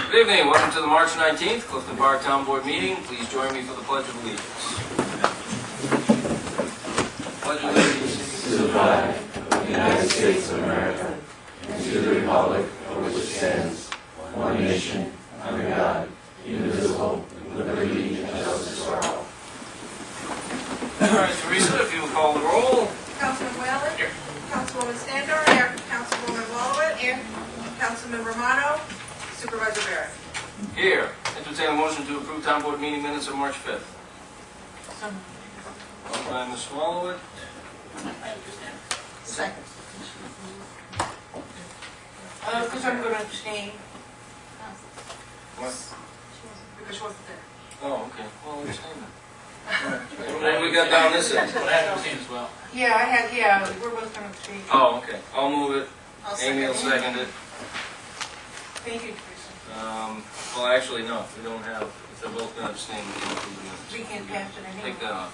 Good evening. Welcome to the March 19th Clifton Park Town Board meeting. Please join me for the Pledge of Allegiance. Pledge of Allegiance to the flag of the United States of America and to the republic for which it stands, one nation, under God, indivisible, with liberty and justice for all. All right, Teresa, if you will call the roll. Councilman Whalen? Here. Councilwoman Standor? Here. Councilwoman Wallowit? Here. Councilman Romano? Supervisor Barrett? Here. Entertain a motion to approve Town Board meeting minutes of March 5th. Moved by Ms. Swallowit. Second. Because I'm going to abstain. What? Because she wasn't there. Oh, okay. Well, abstain then. What we got down this end? But I have abstained as well. Yeah, we're both going to abstain. Oh, okay. I'll move it. I'll Amy will second it. Thank you, Teresa. Well, actually, no. We don't have, if they're both going to abstain, we can approve the minutes. We can't pass it anymore. Take that off.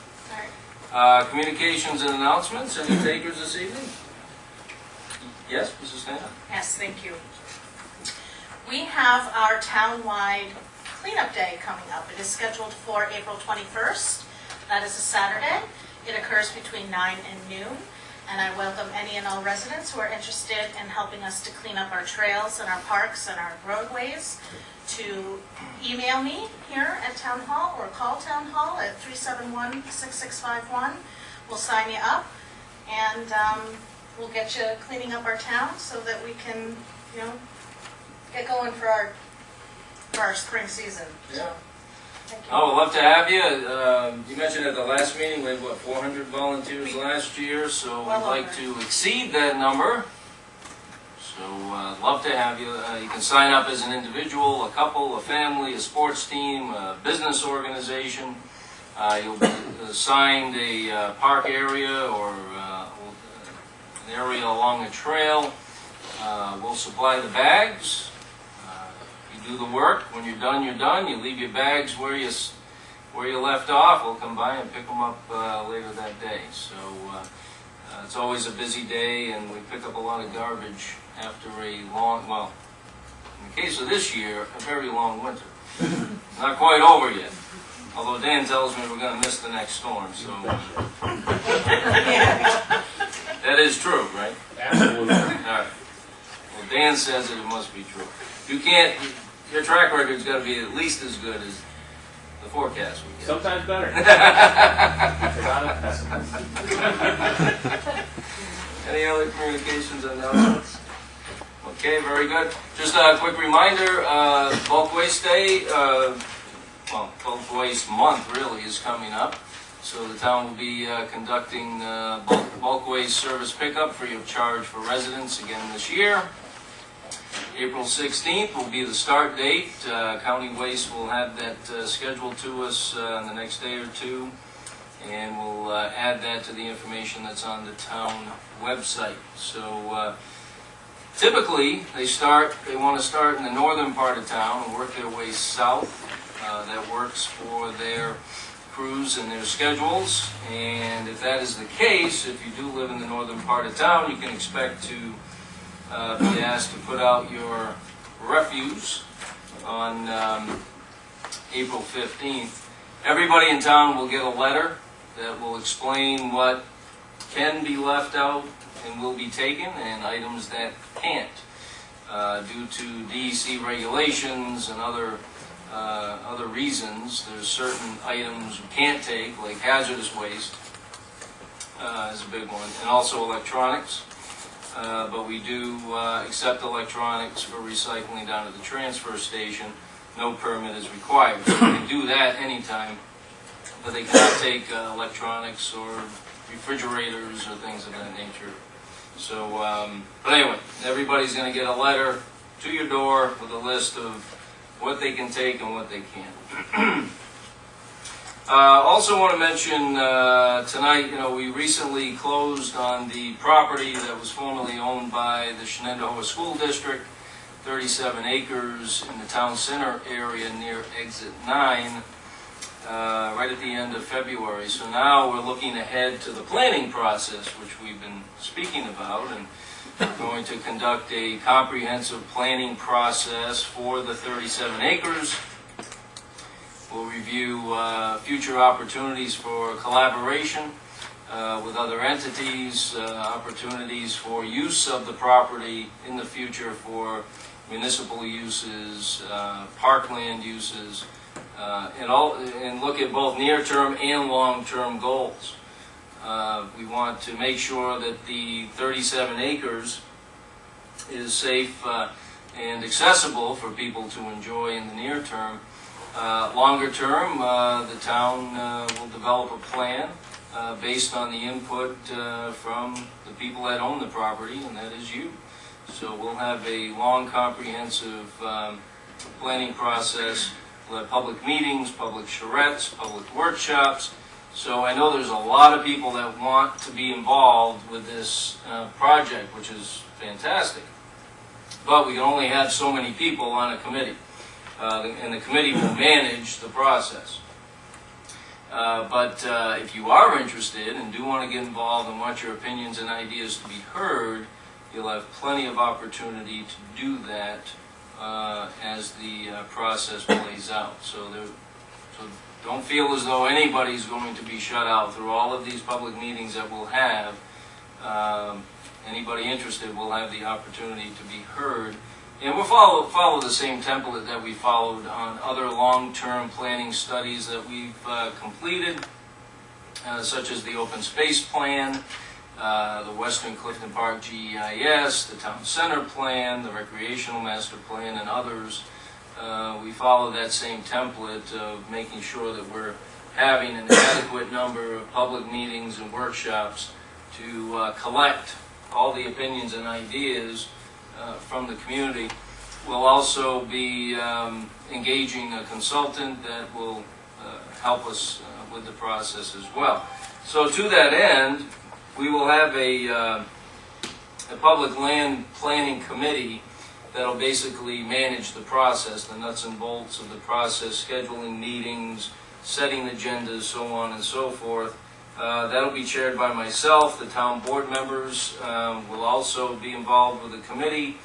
All right. Communications and announcements. Any takers this evening? Yes, Mrs. Stanton? Yes, thank you. We have our town-wide cleanup day coming up. It is scheduled for April 21st. That is a Saturday. It occurs between 9 and noon. And I welcome any and all residents who are interested in helping us to clean up our trails and our parks and our roadways to email me here at Town Hall or call Town Hall at 371-6651. We'll sign you up and we'll get you cleaning up our town so that we can, get going for our spring season. Yeah. Thank you. Oh, we'd love to have you. You mentioned at the last meeting we had, 400 volunteers last year, so Well we'd like over. to exceed that number. So love to have you. You can sign up as an individual, a couple, a family, a sports team, a business organization. You'll be assigned a park area or an area along a trail. We'll supply the bags. Do the work. When you're done, you're done. You leave your bags where you left off. We'll come by and pick them up later that day. So it's always a busy day, and we pick up a lot of garbage after a long, well, in the case of this year, a very long winter. Not quite over yet. Although Dan tells me we're going to miss the next storm, so that is true, right? Absolutely. All right. Well, Dan says it must be true. You can't. Your track record's got to be at least as good as the forecast we get. Sometimes better. Any other communications or announcements? Okay, very good. Just a quick reminder, Bulk Waste Day, Bulk Waste Month really is coming up. So the town will be conducting bulk waste service pickup free of charge for residents again this year. April 16th will be the start date. County Waste will have that scheduled to us in the next day or two, and we'll add that to the information that's on the town website. So typically they want to start in the northern part of town and work their way south. That works for their crews and their schedules, and if that is the case, if you do live in the northern part of town, you can expect to be asked to put out your refuse on April 15th. Everybody in town will get a letter that will explain what can be left out and will be taken and items that can't. Due to DEC regulations and other reasons, there's certain items you can't take, like hazardous waste is a big one, and also electronics. But we do accept electronics for recycling down at the transfer station. No permit is required. So they can do that anytime, but they cannot take electronics or refrigerators or things of that nature. So, but anyway, everybody's going to get a letter to your door with a list of what they can take and what they can't. Also want to mention tonight, we recently closed on the property that was formerly owned by the Shenandoah School District, 37 acres in the town center area near Exit 9, right at the end of February. So now we're looking ahead to the planning process, which we've been speaking about, and We're going to conduct a comprehensive planning process for the 37 acres. We'll review future opportunities for collaboration with other entities, opportunities for use of the property in the future for municipal uses, parkland uses, and look at both near-term and long-term goals. We want to make sure that the 37 acres is safe and accessible for people to enjoy in the near term. Longer term, the town will develop a plan based on the input from the people that own the property, and that is you. So we'll have a long, comprehensive planning process. We'll have public meetings, public charrettes, public workshops. So I know there's a lot of people that want to be involved with this project, which is fantastic. But we can only have so many people on a committee, and the committee will manage the process. But if you are interested and do want to get involved and want your opinions and ideas to be heard, you'll have plenty of opportunity to do that as the process plays out. So don't feel as though anybody's going to be shut out through all of these public meetings that we'll have. Anybody interested will have the opportunity to be heard. And we'll follow the same template that we followed on other long-term planning studies that we've completed, such as the open space plan, the Western Clifton Park GEIS, the town center plan, the recreational master plan, and others. We follow that same template of making sure that we're having an adequate number of public meetings and workshops to collect all the opinions and ideas from the community. We'll also be engaging a consultant that will help us with the process as well. So to that end, we will have a public land planning committee that'll basically manage the process, the nuts and bolts of the process, scheduling meetings, setting agendas, so on and so forth. That'll be chaired by myself. The town board members will also be involved with the committee.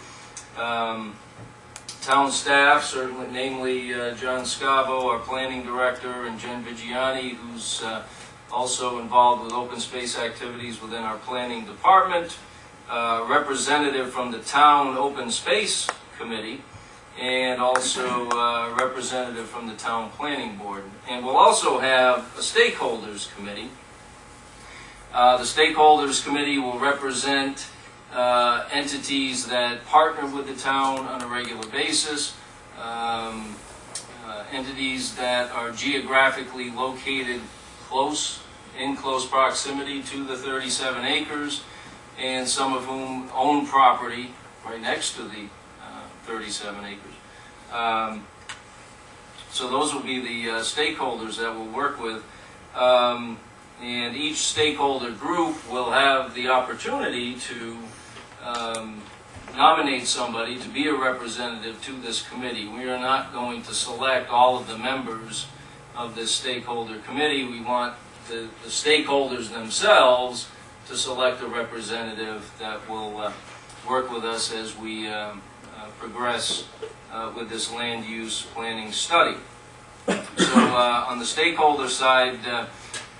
Town staff, certainly, namely John Scavo, our planning director, and Jen Vigiani, who's also involved with open space activities within our planning department. Representative from the town open space committee, and also a representative from the town planning board. And we'll also have a stakeholders committee. The stakeholders committee will represent entities that partner with the town on a regular basis, entities that are geographically located in close proximity to the 37 acres, and some of whom own property right next to the 37 acres. So those will be the stakeholders that we'll work with. And each stakeholder group will have the opportunity to nominate somebody to be a representative to this committee. We are not going to select all of the members of this stakeholder committee. We want the stakeholders themselves to select a representative that will work with us as we progress with this land use planning study. So on the stakeholder side,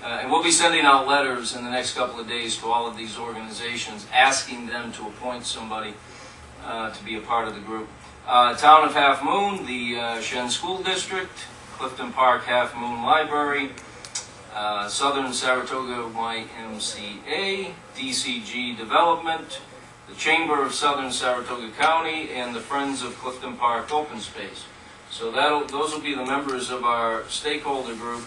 and we'll be sending out letters in the next couple of days to all of these organizations asking them to appoint somebody to be a part of the group. Town of Half Moon, the Shen School District, Clifton Park Half Moon Library, Southern Saratoga YMCA, DCG Development, the Chamber of Southern Saratoga County, and the Friends of Clifton Park Open Space. So those will be the members of our stakeholder group.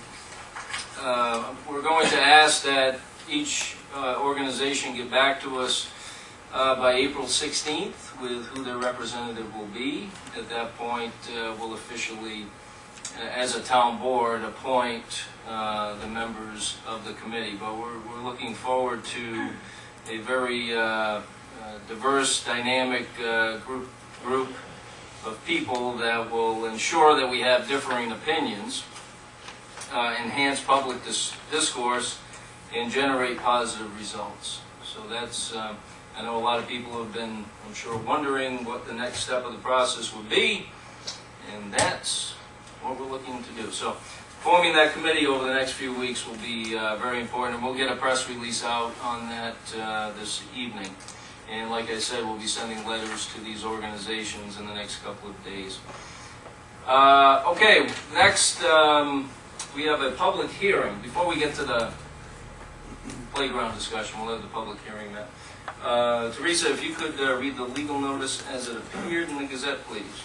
We're going to ask that each organization get back to us by April 16th with who their representative will be. At that point, we'll officially, as a town board, appoint the members of the committee. But we're looking forward to a very diverse, dynamic group of people that will ensure that we have differing opinions, enhance public discourse, and generate positive results. So that's, I know a lot of people have been, I'm sure, wondering what the next step of the process would be, and that's what we're looking to do. So forming that committee over the next few weeks will be very important, and we'll get a press release out on that this evening. And like I said, we'll be sending letters to these organizations in the next couple of days. Okay, next we have a public hearing. Before we get to the playground discussion, we'll have the public hearing now. Teresa, if you could read the legal notice as it appeared in the Gazette, please.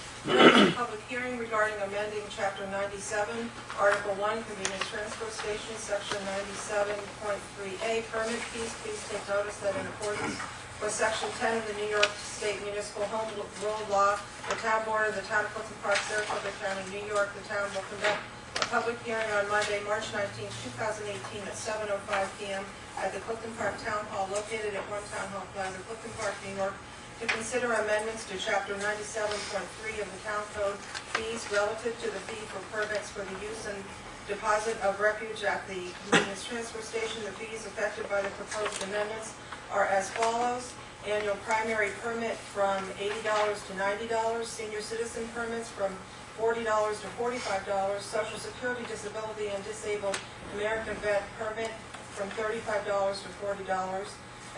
Public hearing regarding amending Chapter 97, Article 1, Convenience Transfer Station, Section 97.3A, Permit Fees. Please take notice that in accordance with Section 10 of the New York State Municipal Home Rule Law, the Town Board of the Town of Clifton Park, Saratoga County, New York, the town will conduct a public hearing on Monday, March 19, 2018 at 7:05 p.m. at the Clifton Park Town Hall located at 1 Town Hall Plaza, Clifton Park, New York, to consider amendments to Chapter 97.3 of the Town Code, fees relative to the fee for permits for the use and deposit of refuge at the convenience transfer station. The fees affected by the proposed amendments are as follows: annual primary permit from $80 to $90, senior citizen permits from $40 to $45, Social Security, Disability, and Disabled American Vet permit from $35 to $40,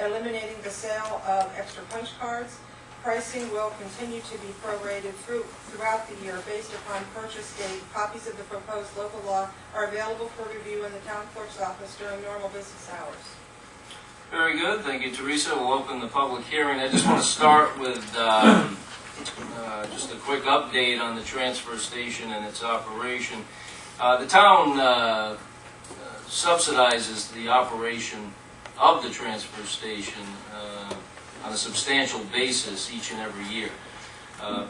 eliminating the sale of extra punch cards. Pricing will continue to be prorated throughout the year based upon purchase date. Copies of the proposed local law are available for review in the town clerk's office during normal business hours. Very good. Thank you, Teresa. We'll open the public hearing. I just want to start with just a quick update on the transfer station and its operation. The town subsidizes the operation of the transfer station on a substantial basis each and every year.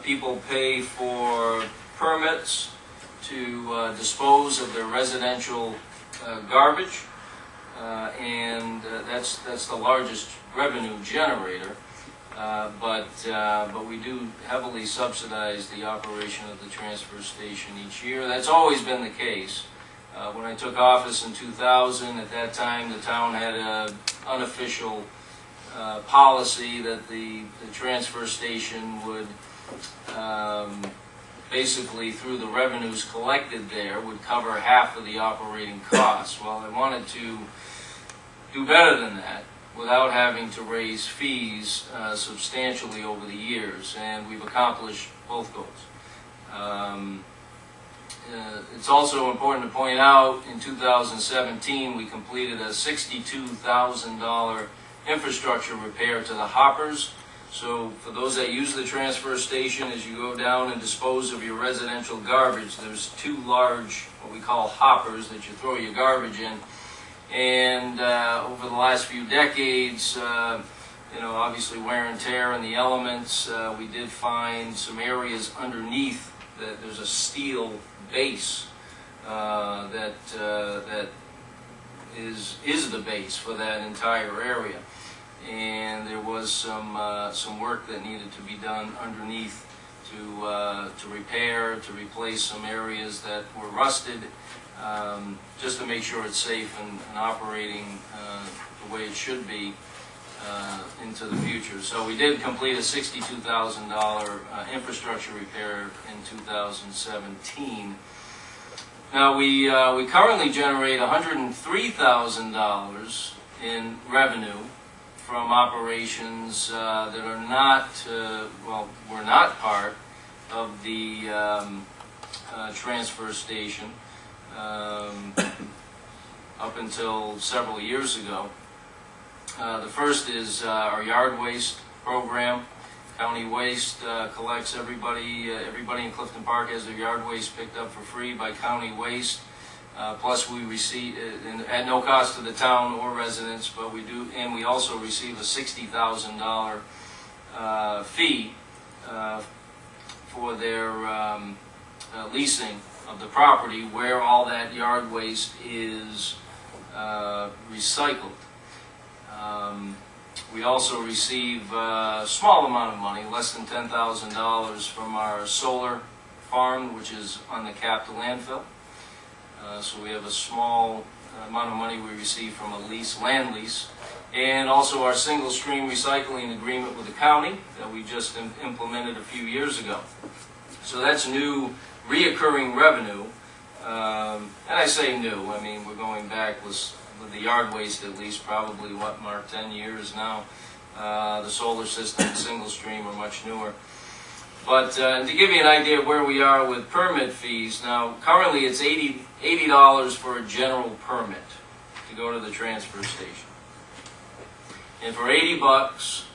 People pay for permits to dispose of their residential garbage, and that's the largest revenue generator. But we do heavily subsidize the operation of the transfer station each year. That's always been the case. When I took office in 2000, at that time the town had an unofficial policy that the transfer station would basically, through the revenues collected there, would cover half of the operating costs. Well, I wanted to do better than that without having to raise fees substantially over the years, and we've accomplished both goals. It's also important to point out, in 2017, we completed a $62,000 infrastructure repair to the hoppers. So for those that use the transfer station, as you go down and dispose of your residential garbage, there's two large, what we call hoppers, that you throw your garbage in. And over the last few decades, obviously wear and tear in the elements, we did find some areas underneath that there's a steel base that is the base for that entire area. And there was some work that needed to be done underneath to repair, to replace some areas that were rusted, just to make sure it's safe and operating the way it should be into the future. So we did complete a $62,000 infrastructure repair in 2017. Now we currently generate $103,000 in revenue from operations that are not, were not part of the transfer station up until several years ago. The first is our yard waste program. County Waste collects everybody in Clifton Park has their yard waste picked up for free by County Waste. Plus we receive, at no cost to the town or residents, but we do, and we also receive a $60,000 fee for their leasing of the property where all that yard waste is recycled. We also receive a small amount of money, less than $10,000, from our solar farm, which is on the capped landfill. So we have a small amount of money we receive from a land lease. and also our single stream recycling agreement with the county that we just implemented a few years ago. So that's new reoccurring revenue. And I say new, I mean, we're going back with the yard waste at least, probably, what, Mark, 10 years now. The solar system and single stream are much newer. But to give you an idea of where we are with permit fees, now currently it's $80 for a general permit to go to the transfer station. And for $80,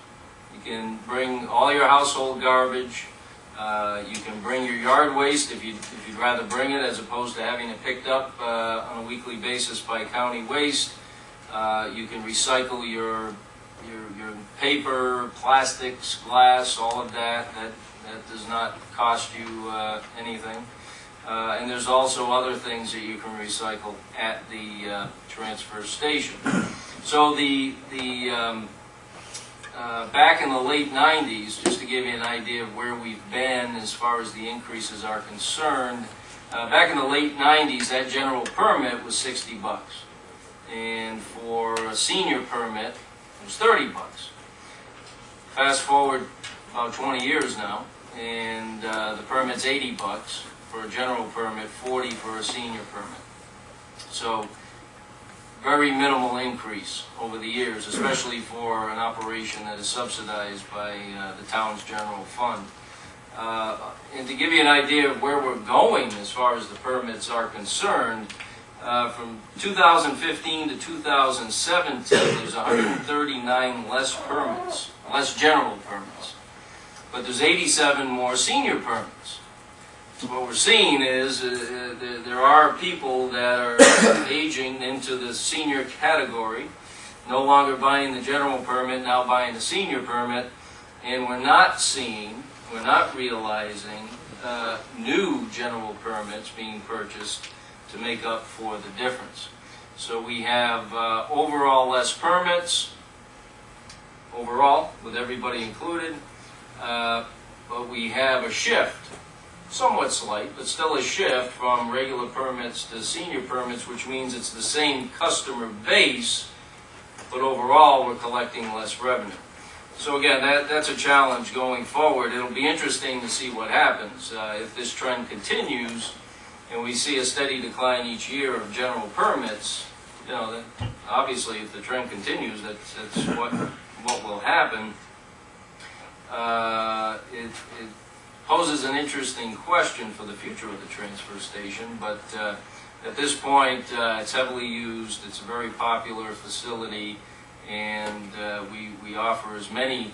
you can bring all your household garbage. You can bring your yard waste if you'd rather bring it, as opposed to having it picked up on a weekly basis by county waste. You can recycle your paper, plastics, glass, all of that. That does not cost you anything. And there's also other things that you can recycle at the transfer station. So back in the late 90s, just to give you an idea of where we've been as far as the increases are concerned, back in the late 90s, that general permit was $60. And for a senior permit, it was $30. Fast forward about 20 years now, and the permit's $80 for a general permit, $40 for a senior permit. So very minimal increase over the years, especially for an operation that is subsidized by the town's general fund. And to give you an idea of where we're going as far as the permits are concerned, from 2015 to 2017, there's 139 less permits, less general permits, but there's 87 more senior permits. So what we're seeing is there are people that are aging into the senior category, no longer buying the general permit, now buying the senior permit, and we're not realizing new general permits being purchased to make up for the difference. So we have overall less permits, overall, with everybody included, but we have a shift, somewhat slight, but still a shift from regular permits to senior permits, which means it's the same customer base, but overall we're collecting less revenue. So again, that's a challenge going forward. It'll be interesting to see what happens. If this trend continues and we see a steady decline each year of general permits, you know, then obviously if the trend continues, that's what will happen. It poses an interesting question for the future of the transfer station, but at this point it's heavily used, it's a very popular facility, and we offer as many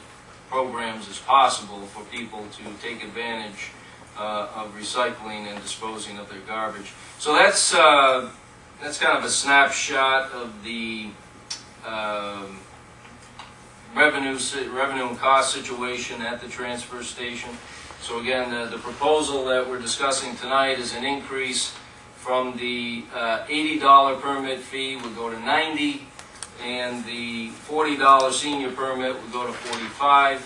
programs as possible for people to take advantage of recycling and disposing of their garbage. So that's kind of a snapshot of the revenue and cost situation at the transfer station. So again, the proposal that we're discussing tonight is an increase from the $80 permit fee would go to $90, and the $40 senior permit would go to $45,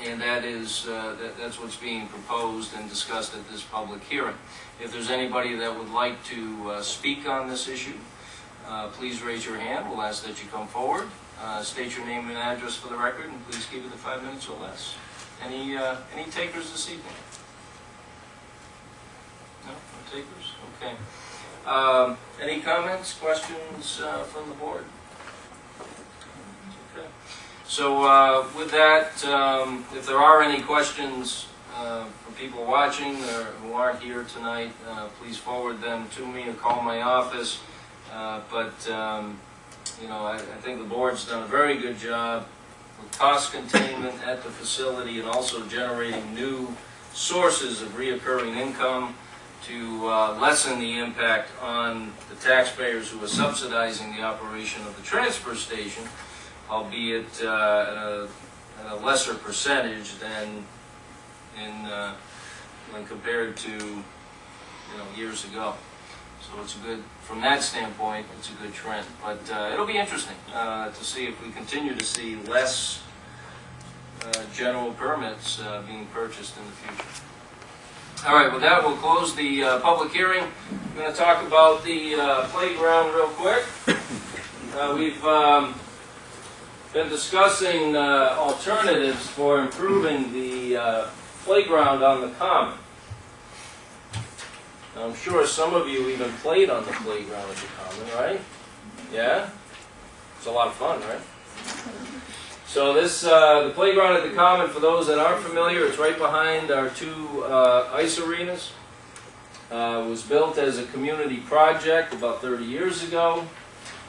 and that's what's being proposed and discussed at this public hearing. If there's anybody that would like to speak on this issue, please raise your hand. We'll ask that you come forward. State your name and address for the record, and please keep it to 5 minutes or less. Any takers this evening? No? No takers? Okay. Any comments, questions from the board? Okay. So with that, if there are any questions from people watching or who aren't here tonight, please forward them to me or call my office. You know, I think the board's done a very good job with cost containment at the facility and also generating new sources of reoccurring income to lessen the impact on the taxpayers who are subsidizing the operation of the transfer station, albeit at a lesser percentage than when compared to years ago. So it's a good, from that standpoint, it's a good trend. But it'll be interesting to see if we continue to see less general permits being purchased in the future. All right, with that, we'll close the public hearing. I'm going to talk about the playground real quick. We've been discussing alternatives for improving the playground on the common. Now, I'm sure some of you even played on the playground at the common, right? Yeah? It's a lot of fun, right? So this, the playground at the common, for those that aren't familiar, it's right behind our two ice arenas. It was built as a community project about 30 years ago.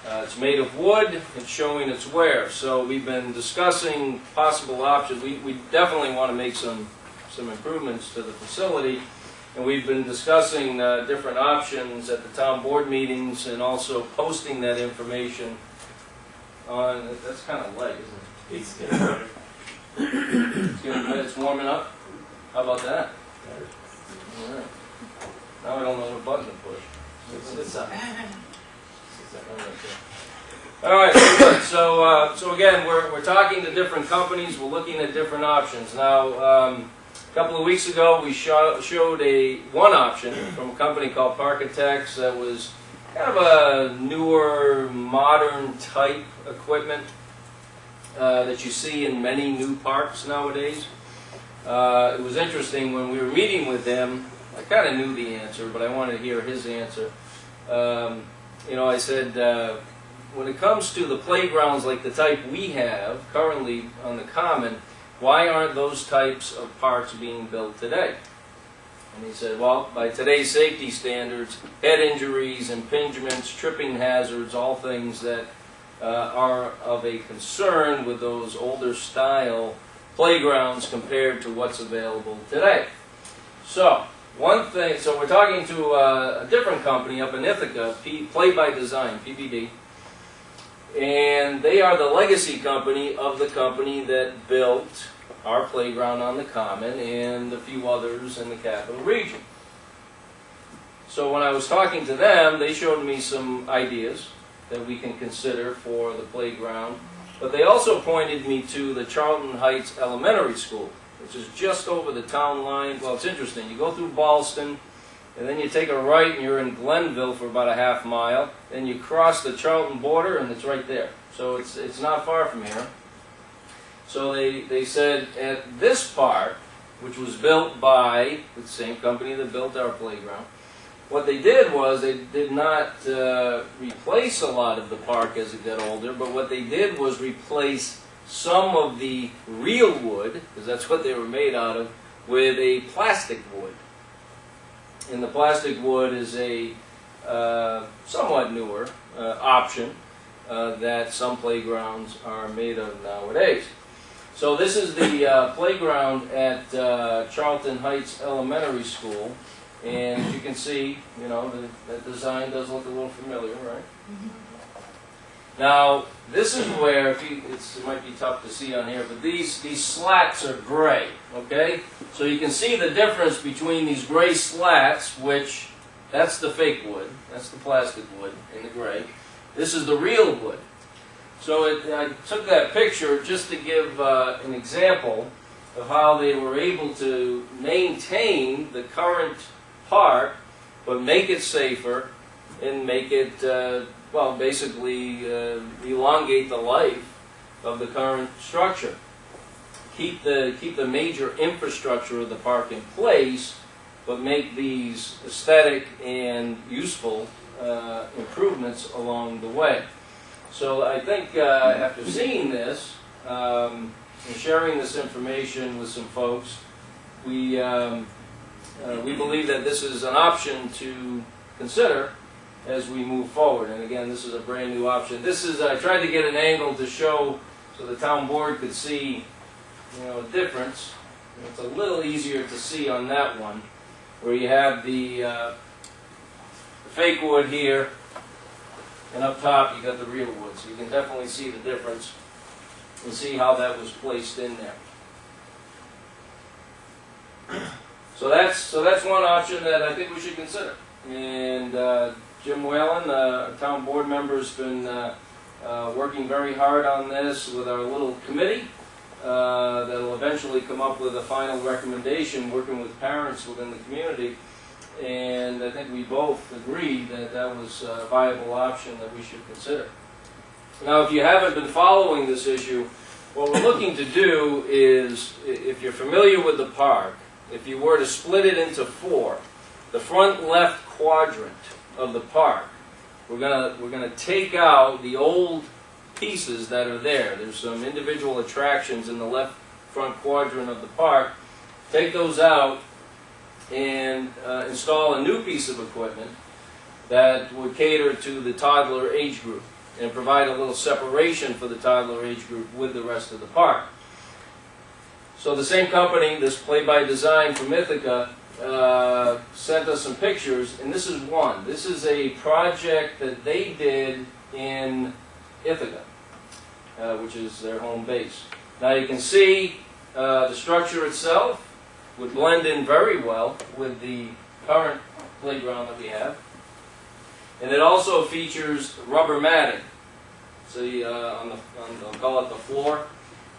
It's made of wood. It's showing its wear. So we've been discussing possible options. We definitely want to make some improvements to the facility. And we've been discussing different options at the town board meetings and also posting that information on, that's kind of light, isn't it? It's getting better. It's warming up. How about that? All right. Now I don't know what button to push. It's up. All right, good. So again, we're talking to different companies. We're looking at different options. Now, a couple of weeks ago, we showed one option from a company called Parkitex that was kind of a newer, modern type equipment that you see in many new parks nowadays. It was interesting when we were meeting with him. I kind of knew the answer, but I wanted to hear his answer. You know, I said, when it comes to the playgrounds like the type we have currently on the common, why aren't those types of parks being built today? And he said, well, by today's safety standards, head injuries, impingements, tripping hazards, all things that are of a concern with those older style playgrounds compared to what's available today. So, one thing, so we're talking to a different company up in Ithaca, Play by Design, PBD, and they are the legacy company of the company that built our playground on the Common and a few others in the Capital Region. So when I was talking to them, they showed me some ideas that we can consider for the playground, but they also pointed me to the Charlton Heights Elementary School, which is just over the town line. Well, it's interesting. You go through Ballston, and then you take a right, and you're in Glenville for about a half mile. Then you cross the Charlton border, and it's right there. So it's not far from here. So they said at this park, which was built by the same company that built our playground, what they did was they did not replace a lot of the park as it got older, but what they did was replace some of the real wood, because that's what they were made out of, with a plastic wood. And the plastic wood is a somewhat newer option that some playgrounds are made of nowadays. So this is the playground at Charlton Heights Elementary School, and as you can see, you know, the design does look a little familiar, right? Now, this is where, it might be tough to see on here, but these slats are gray, okay? So you can see the difference between these gray slats, which, that's the fake wood, that's the plastic wood in the gray. This is the real wood. So I took that picture just to give an example of how they were able to maintain the current park, but make it safer and make it well, basically elongate the life of the current structure. Keep the major infrastructure of the park in place, but make these aesthetic and useful improvements along the way. So I think after seeing this and sharing this information with some folks, we believe that this is an option to consider as we move forward. And again, this is a brand new option. This is, I tried to get an angle to show so the town board could see, you know, a difference. It's a little easier to see on that one, where you have the fake wood here, and up top you got the real wood. So you can definitely see the difference and see how that was placed in there. So that's one option that I think we should consider. And Jim Whalen, our town board member, has been working very hard on this with our little committee that will eventually come up with a final recommendation, working with parents within the community. And I think we both agreed that that was a viable option that we should consider. Now, if you haven't been following this issue, what we're looking to do is, if you're familiar with the park, if you were to split it into four, the front left quadrant of the park, we're gonna take out the old pieces that are there. There's some individual attractions in the left front quadrant of the park. Take those out and install a new piece of equipment that would cater to the toddler age group and provide a little separation for the toddler age group with the rest of the park. So the same company, this Play by Design from Ithaca, sent us some pictures, and this is one. This is a project that they did in Ithaca, which is their home base. Now you can see the structure itself would blend in very well with the current playground that we have. And it also features rubber matting. See, I'll call it the floor.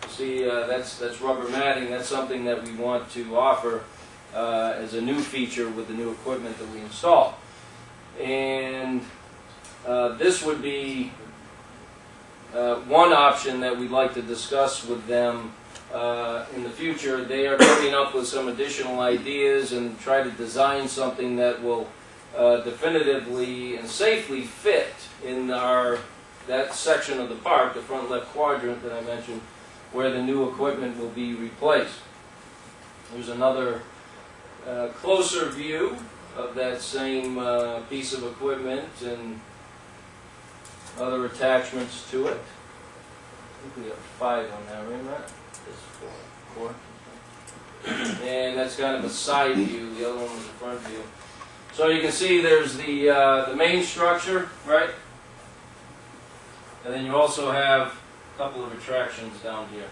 See, that's rubber matting. That's something that we want to offer as a new feature with the new equipment that we install. And this would be one option that we'd like to discuss with them in the future. They are coming up with some additional ideas and try to design something that will definitively and safely fit in that section of the park, the front left quadrant that I mentioned, where the new equipment will be replaced. There's another closer view of that same piece of equipment and other attachments to it. I think we got 5 on that, right, Matt? This 4. And that's kind of a side view. The other one was a front view. So you can see there's the main structure, right? And then you also have a couple of attractions down here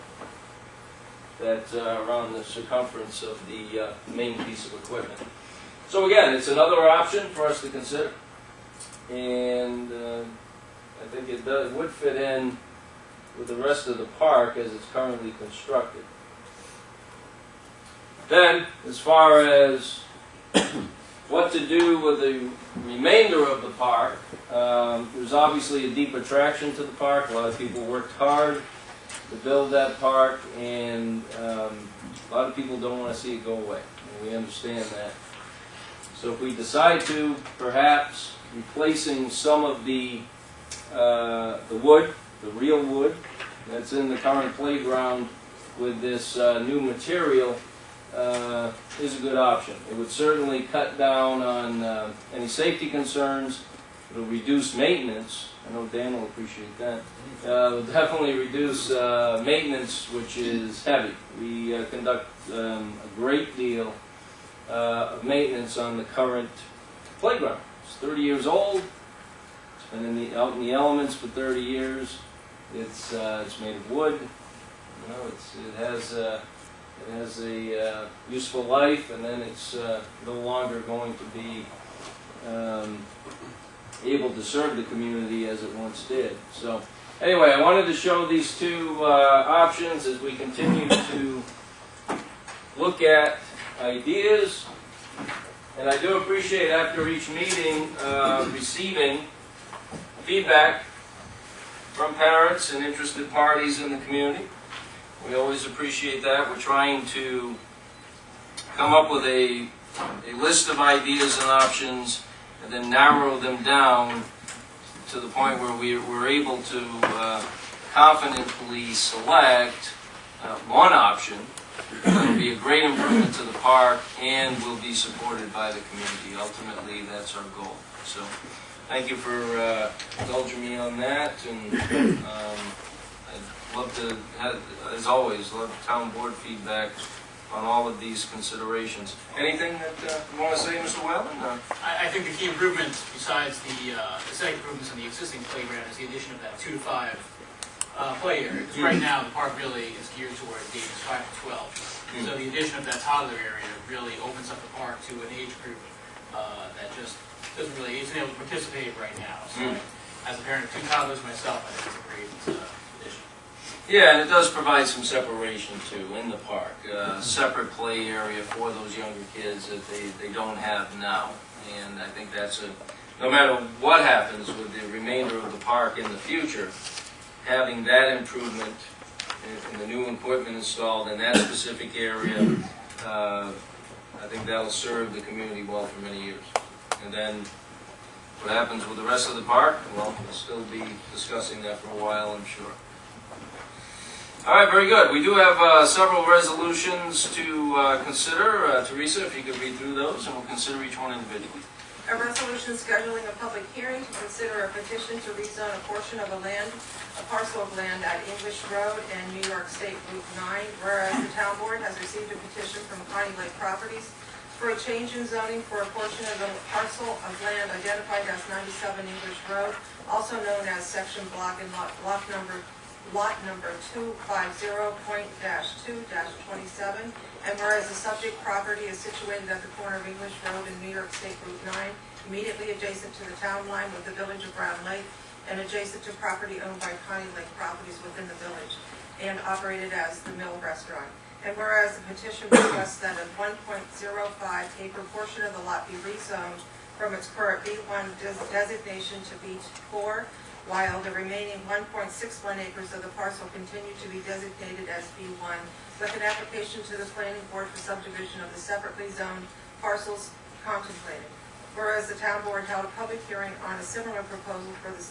that around the circumference of the main piece of equipment. So again, it's another option for us to consider, and I think it would fit in with the rest of the park as it's currently constructed. Then, as far as what to do with the remainder of the park, there's obviously a deep attraction to the park. A lot of people worked hard to build that park, and a lot of people don't want to see it go away, and we understand that. So if we decide to, perhaps replacing some of the wood, the real wood that's in the current playground with this new material is a good option. It would certainly cut down on any safety concerns. It'll reduce maintenance. I know Dan will appreciate that. It'll definitely reduce maintenance, which is heavy. We conduct a great deal of maintenance on the current playground. It's 30 years old. It's been out in the elements for 30 years. It's made of wood. You know, it has a useful life, and then it's no longer going to be able to serve the community as it once did. So anyway, I wanted to show these two options as we continue to look at ideas. And I do appreciate, after each meeting, receiving feedback from parents and interested parties in the community. We always appreciate that. We're trying to come up with a list of ideas and options and then narrow them down to the point where we're able to confidently select one option that will be a great improvement to the park and will be supported by the community. Ultimately, that's our goal. So thank you for indulging me on that, and I'd love to, as always, love town board feedback on all of these considerations. Anything that you want to say, Mr. Whalen? I think the key improvement, besides the aesthetic improvements in the existing playground, is the addition of that 2 to 5 play area. Because right now, the park really is geared toward ages 5 to 12. So the addition of that toddler area really opens up the park to an age group that just isn't able to participate right now. So as a parent of 2 toddlers myself, I think it's a great addition. Yeah, and it does provide some separation too in the park. Separate play area for those younger kids that they don't have now. And I think that's no matter what happens with the remainder of the park in the future, having that improvement and the new equipment installed in that specific area, I think that'll serve the community well for many years. And then what happens with the rest of the park, well, we'll still be discussing that for a while, I'm sure. All right, very good. We do have several resolutions to consider. Teresa, if you could read through those, and we'll consider each one individually. A resolution scheduling a public hearing to consider a petition to rezone a portion of a parcel of land at English Road and New York State Route 9, whereas the town board has received a petition from Connie Lake Properties for a change in zoning for a portion of a parcel of land identified as 97 English Road, also known as section block and lot number 250.2-27, and whereas the subject property is situated at the corner of English Road and New York State Route 9, immediately adjacent to the town line with the village of Brown Lake, and adjacent to property owned by Connie Lake Properties within the village, and operated as the Mill Restaurant. And whereas the petition requests that a 1.05-acre portion of the lot be rezoned from its current B1 designation to B4, while the remaining 1.61 acres of the parcel continue to be designated as B1, with an application to the planning board for subdivision of the separately zoned parcels contemplated. Whereas the town board held a public hearing on a similar proposal for the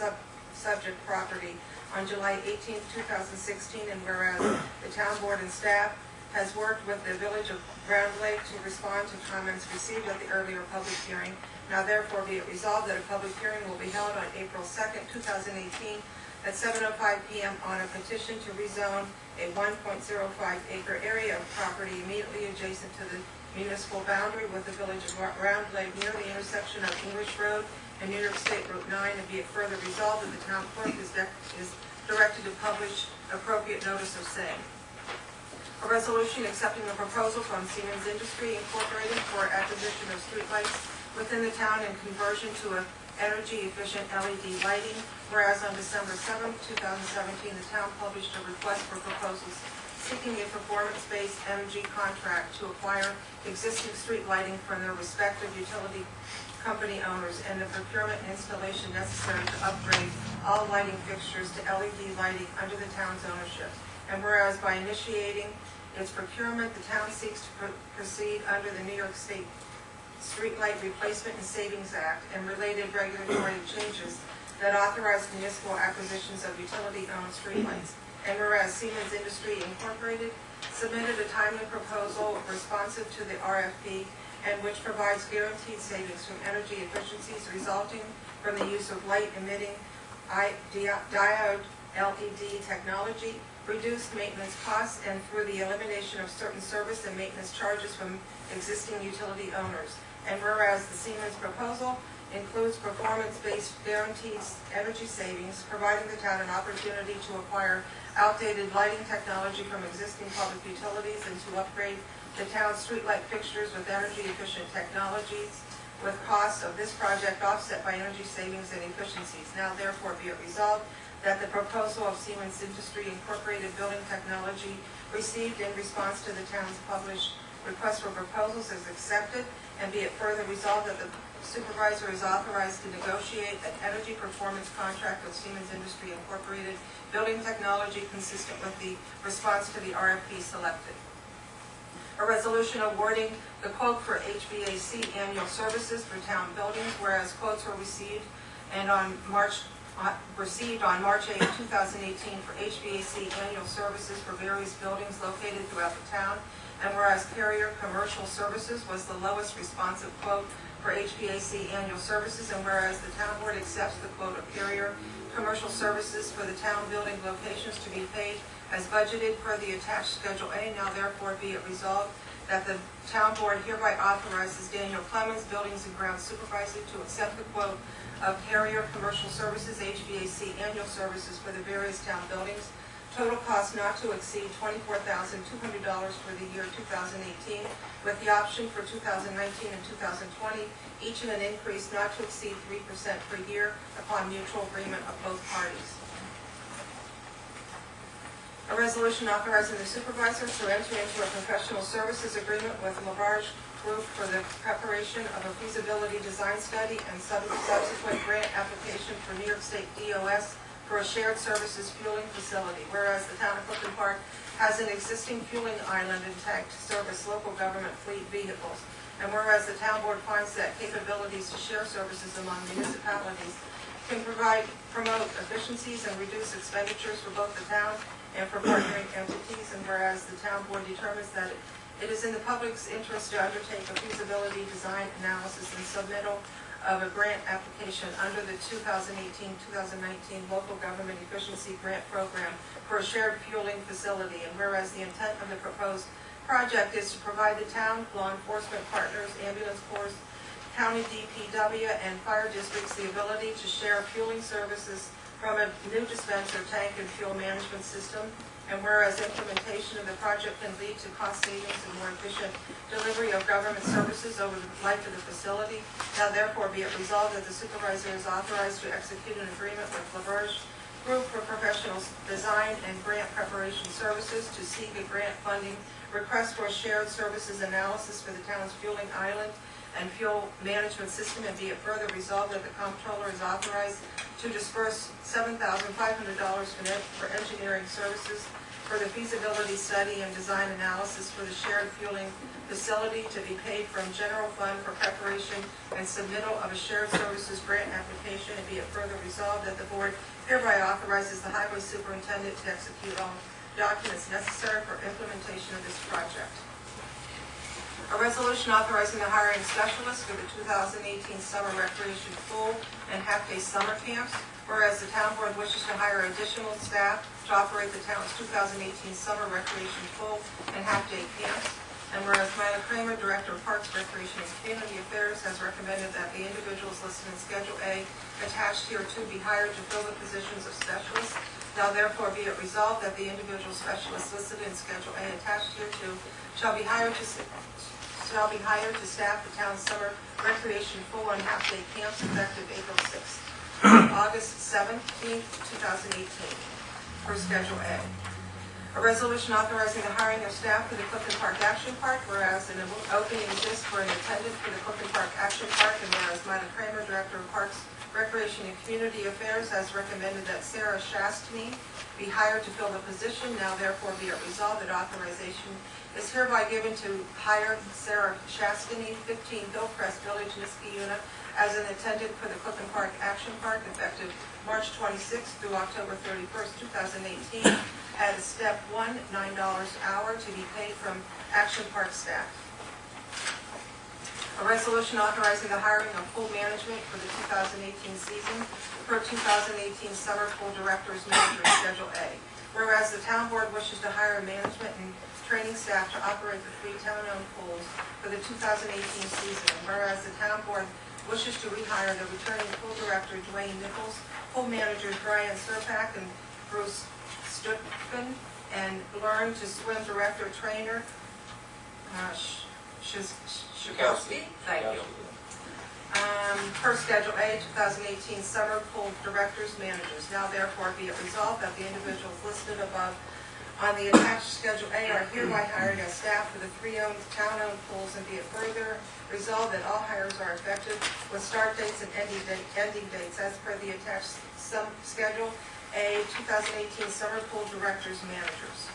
subject property on July 18, 2016, and whereas the town board and staff has worked with the village of Round Lake to respond to comments received at the earlier public hearing. Now therefore be it resolved that a public hearing will be held on April 2nd, 2018 at 7:05 p.m. on a petition to rezone a 1.05-acre area of property immediately adjacent to the municipal boundary with the village of Round Lake near the intersection of English Road and New York State Route 9, and be it further resolved that the town clerk is directed to publish appropriate notice of same. A resolution accepting a proposal from Siemens Industry Incorporated for acquisition of streetlights within the town and conversion to energy-efficient LED lighting, whereas on December 7, 2017, the town published a request for proposals seeking a performance-based energy contract to acquire existing street lighting from their respective utility company owners and the procurement and installation necessary to upgrade all lighting fixtures to LED lighting under the town's ownership. And whereas by initiating its procurement, the town seeks to proceed under the New York State Streetlight Replacement and Savings Act and related regulatory changes that authorize municipal acquisitions of utility-owned streetlights. And whereas Siemens Industry Incorporated submitted a timely proposal responsive to the RFP and which provides guaranteed savings from energy efficiencies resulting from the use of light-emitting diode LED technology, reduced maintenance costs, and through the elimination of certain service and maintenance charges from existing utility owners. And whereas the Siemens proposal includes performance-based guaranteed energy savings, providing the town an opportunity to acquire outdated lighting technology from existing public utilities and to upgrade the town's streetlight fixtures with energy-efficient technologies, with costs of this project offset by energy savings and efficiencies. Now therefore be it resolved that the proposal of Siemens Industry Incorporated Building Technology received in response to the town's published request for proposals is accepted, and be it further resolved that the supervisor is authorized to negotiate an energy performance contract with Siemens Industry Incorporated Building Technology consistent with the response to the RFP selected. A resolution awarding the quote for HVAC annual services for town buildings, whereas quotes were received on March 8, 2018 for HVAC annual services for various buildings located throughout the town, and whereas Carrier Commercial Services was the lowest responsive quote for HVAC annual services, and whereas the town board accepts the quote of Carrier Commercial Services for the town building locations to be paid as budgeted per the attached Schedule A, now therefore be it resolved that the town board hereby authorizes Daniel Clemens, Buildings and Grounds Supervisor, to accept the quote of Carrier Commercial Services HVAC annual services for the various town buildings. Total cost not to exceed $24,200 for the year 2018, with the option for 2019 and 2020, each in an increase not to exceed 3% per year upon mutual agreement of both parties. A resolution authorizing the supervisor to enter into a professional services agreement with Lavarge Group for the preparation of a feasibility design study and subsequent grant application for New York State DOS for a shared services fueling facility. Whereas the town of Clifton Park has an existing fueling island intact to service local government fleet vehicles. And whereas the town board finds that capabilities to share services among municipalities can promote efficiencies and reduce expenditures for both the town and for partnering entities. And whereas the town board determines that it is in the public's interest to undertake a feasibility design analysis and submittal of a grant application under the 2018-2019 Local Government Efficiency Grant Program for a shared fueling facility. And whereas the intent of the proposed project is to provide the town, law enforcement partners, ambulance corps, county DPW, and fire districts the ability to share fueling services from a new dispenser tank and fuel management system. And whereas implementation of the project can lead to cost savings and more efficient delivery of government services over the life of the facility, now therefore be it resolved that the supervisor is authorized to execute an agreement with LaBerge Group for professional design and grant preparation services to seek a grant funding request for a shared services analysis for the town's fueling island and fuel management system, and be it further resolved that the comptroller is authorized to disperse $7,500 for engineering services for the feasibility study and design analysis for the shared fueling facility to be paid from general fund for preparation and submittal of a shared services grant application, and be it further resolved that the board hereby authorizes the highway superintendent to execute all documents necessary for implementation of this project. A resolution authorizing the hiring specialists for the 2018 summer recreation pool and half-day summer camps. Whereas the town board wishes to hire additional staff to operate the town's 2018 summer recreation pool and half-day camps. And whereas Myla Kramer, Director of Parks, Recreation, and Community Affairs, has recommended that the individuals listed in Schedule A attached here to be hired to fill the positions of specialists. Now therefore be it resolved that the individual specialists listed in Schedule A attached here to shall be hired to staff the town's summer recreation pool and half-day camps effective April 6th, August 17th, 2018, for Schedule A. A resolution authorizing the hiring of staff for the Clifton Park Action Park, whereas an opening exists for an attendant for the Clifton Park Action Park, and whereas Myla Kramer, Director of Parks, Recreation, and Community Affairs, has recommended that Sarah Shastany be hired to fill the position. Now therefore be it resolved that authorization is hereby given to hire Sarah Shastany, 15 Hillcrest Village, Niskayuna, as an attendant for the Clifton Park Action Park effective March 26th through October 31st, 2018, at step 1, $9 an hour to be paid from Action Park staff. A resolution authorizing the hiring of pool management for the 2018 season per 2018 summer pool directors manager Schedule A. Whereas the town board wishes to hire management and training staff to operate the 3 town-owned pools for the 2018 season. And whereas the town board wishes to rehire the returning pool director Dwayne Nichols, pool managers Brian Serpak and Bruce Stutkin, and learn to swim director trainer Shikowski. Thank you. Per Schedule A, 2018 summer pool directors managers. Now therefore be it resolved that the individuals listed above on the attached Schedule A are hereby hired as staff for the 3 town-owned pools, and be it further resolved that all hires are effective with start dates and ending dates as per the attached Schedule A 2018 summer pool directors managers.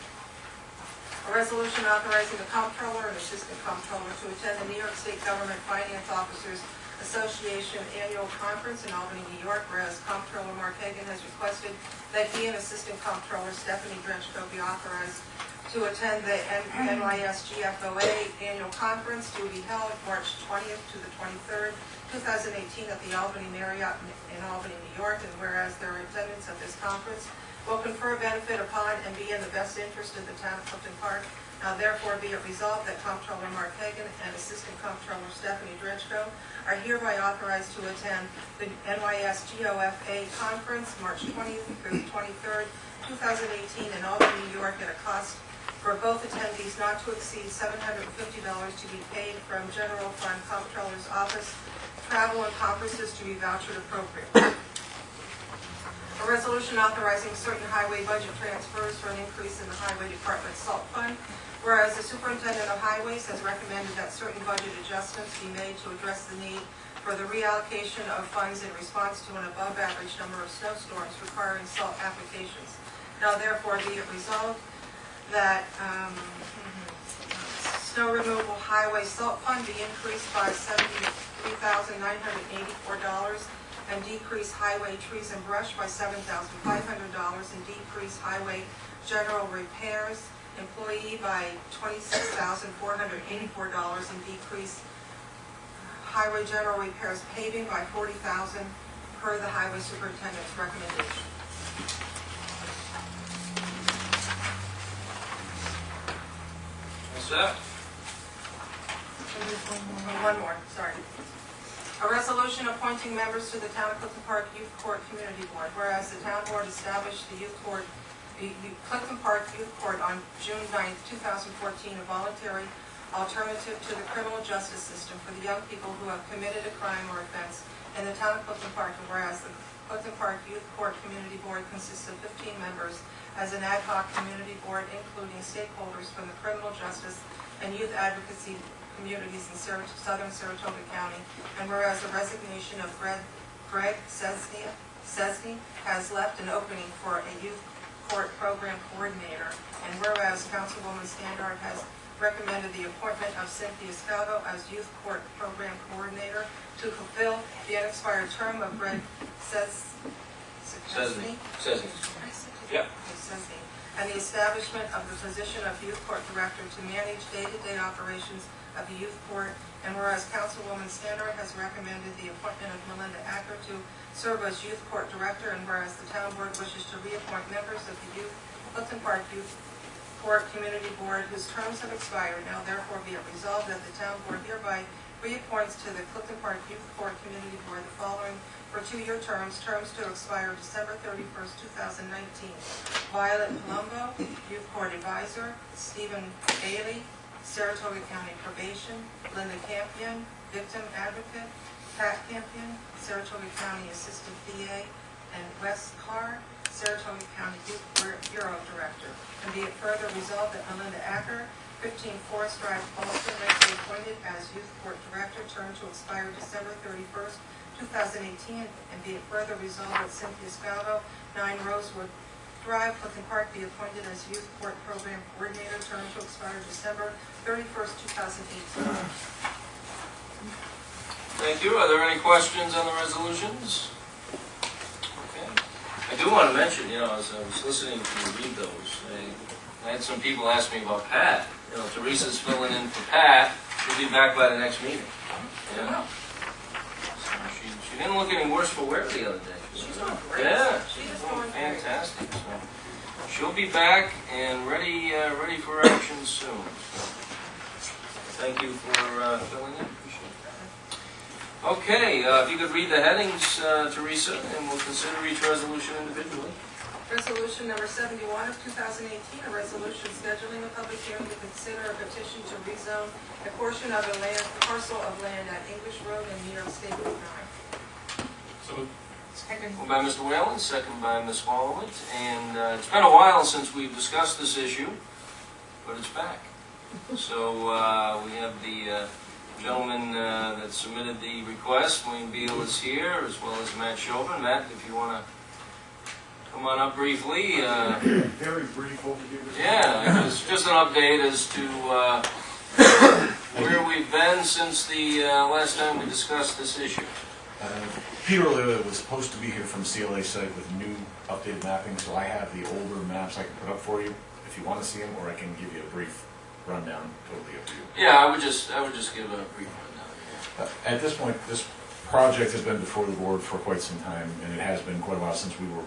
A resolution authorizing the comptroller and assistant comptroller to attend the New York State Government Finance Officers Association Annual Conference in Albany, New York, whereas Comptroller Mark Hagan has requested that he and Assistant Comptroller Stephanie Drenchko be authorized to attend the NYSGFOA Annual Conference to be held March 20th to the 23rd, 2018 at the Albany Marriott in Albany, New York, and whereas their attendance at this conference will confer benefit upon and be in the best interest of the town of Clifton Park. Now therefore be it resolved that Comptroller Mark Hagan and Assistant Comptroller Stephanie Drenchko are hereby authorized to attend the NYSGOFA Conference March 20th through 23rd, 2018 in Albany, New York, at a cost for both attendees not to exceed $750 to be paid from General Fund Comptroller's Office. Travel and conferences to be vouchered appropriately. A resolution authorizing certain highway budget transfers for an increase in the Highway Department salt fund. Whereas the Superintendent of Highways has recommended that certain budget adjustments be made to address the need for the reallocation of funds in response to an above-average number of snowstorms requiring salt applications. Now therefore be it resolved that snow removal highway salt fund be increased by $73,984 and decrease highway trees and brush by $7,500 and decrease highway general repairs employee by $26,484 and decrease highway general repairs paving by $40,000 per the highway superintendent's recommendation. What's that? One more, sorry. A resolution appointing members to the Town of Clifton Park Youth Court Community Board, whereas the town board established the Clifton Park Youth Court on June 9th, 2014, a voluntary alternative to the criminal justice system for the young people who have committed a crime or offense in the town of Clifton Park, and whereas the Clifton Park Youth Court Community Board consists of 15 members as an ad hoc community board, including stakeholders from the criminal justice and youth advocacy communities in southern Saratoga County, and whereas the resignation of Greg Cesny has left an opening for a youth court program coordinator, and whereas Councilwoman Standard has recommended the appointment of Cynthia Scavo as youth court program coordinator to fulfill the unexpired term of Greg Cesny. Yeah. Cesny, and the establishment of the position of youth court director to manage day-to-day operations of the youth court, and whereas Councilwoman Standard has recommended the appointment of Melinda Acker to serve as youth court director, and whereas the town board wishes to reappoint members of the Clifton Park Youth Court Community Board whose terms have expired, now therefore be it resolved that the town board hereby reappoints to the Clifton Park Youth Court Community Board the following for 2-year terms to expire December 31st, 2019. Violet Colombo, Youth Court Advisor; Stephen Bailey, Saratoga County Probation; Linda Campion, Victim Advocate; Pat Campion, Saratoga County Assistant DA; and Wes Carr, Saratoga County Youth Bureau Director. And be it further resolved that Melinda Acker, 15 Forest Drive, Boston, may be appointed as Youth Court Director, term to expire December 31st, 2018. And be it further resolved that Cynthia Scavo, 9 Rosewood Drive, Clifton Park, be appointed as Youth Court Program Coordinator, term to expire December 31st, 2018. Thank you. Are there any questions on the resolutions? Okay. I do want to mention, as I was listening to you read those, I had some people ask me about Pat. Teresa's filling in for Pat. She'll be back by the next meeting. Yeah. So she didn't look any worse for wear the other day. She's doing great. Yeah, She's she's doing doing great. fantastic. So she'll be back and ready for action soon. So thank you for filling in. Appreciate that. Okay, if you could read the headings, Teresa, and we'll consider each resolution individually. Resolution number 71 of 2018, a resolution scheduling a public hearing to consider a petition to rezone a portion of a parcel of land at English Road and New York State Route 9. So Moved by Mr. Whalen, second by Ms. Followit. And it's been a while since we've discussed this issue, but it's back. So we have the gentleman that submitted the request. Wayne Beal is here, as well as Matt Chauvin. Matt, if you want to come on up briefly. Very brief overview. Yeah, just an update as to where we've been since the last time we discussed this issue. Peter Lilla was supposed to be here from CLA site with new updated mapping, so I have the older maps I can put up for you if you want to see them, or I can give you a brief rundown, totally up to you. Yeah, I would just give a brief rundown. At this point, this project has been before the board for quite some time, and it has been quite a while since we were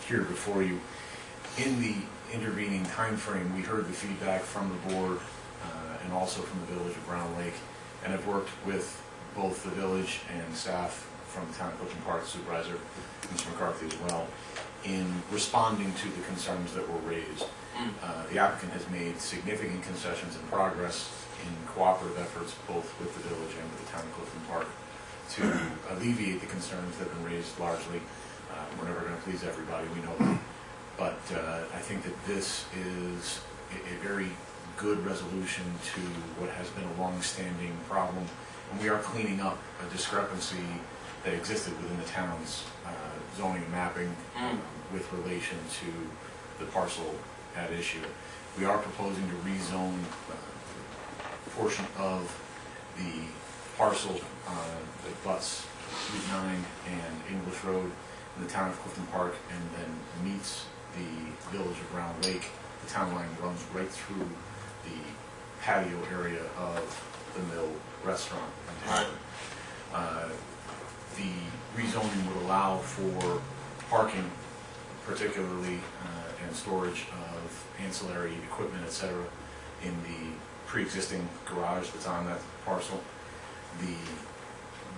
here before you. In the intervening time frame, we heard the feedback from the board and also from the village of Brown Lake, and have worked with both the village and staff from the town of Clifton Park, Supervisor Mr. McCarthy as well, in responding to the concerns that were raised. The applicant has made significant concessions and progress in cooperative efforts both with the village and with the town of Clifton Park to alleviate the concerns that have been raised largely. We're never going to please everybody, we know that. But I think that this is a very good resolution to what has been a long-standing problem And we are cleaning up a discrepancy that existed within the town's zoning and mapping with relation to the parcel at issue. We are proposing to rezone a portion of the parcel that butts Route 9 and English Road in the town of Clifton Park and then meets the village of Round Lake. The town line runs right through the patio area of the Mill Restaurant in town. The rezoning would allow for parking, particularly, and storage of ancillary equipment, etc., in the pre-existing garage that's on that parcel. The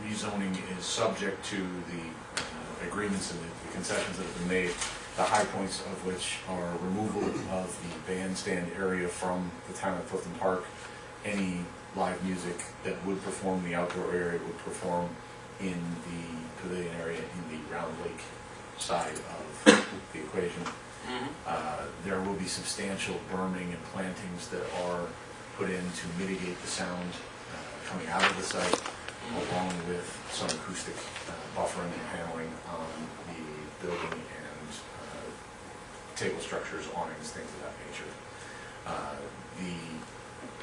rezoning is subject to the agreements and the concessions that have been made, the high points of which are removal of the bandstand area from the town of Clifton Park. Any live music that would perform in the outdoor area would perform in the pavilion area in the Round Lake side of the equation. There will be substantial berming and plantings that are put in to mitigate the sound coming out of the site, along with some acoustic buffering and paneling on the building and table structures, awnings, things of that nature. The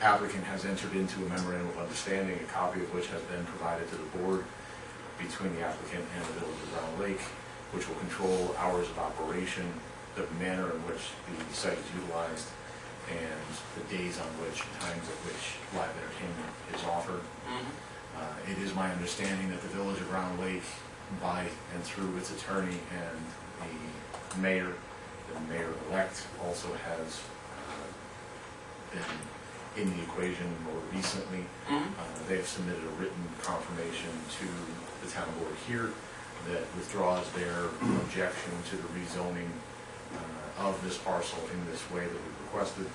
applicant has entered into a memorandum of understanding, a copy of which has been provided to the board, between the applicant and the village of Round Lake, which will control hours of operation, the manner in which the site is utilized, and the days on which, times at which live entertainment is offered. It is my understanding that the village of Round Lake, by and through its attorney and the mayor-elect, also has been in the equation more recently. They have submitted a written confirmation to the town board here that withdraws their objection to the rezoning of this parcel in this way that we requested.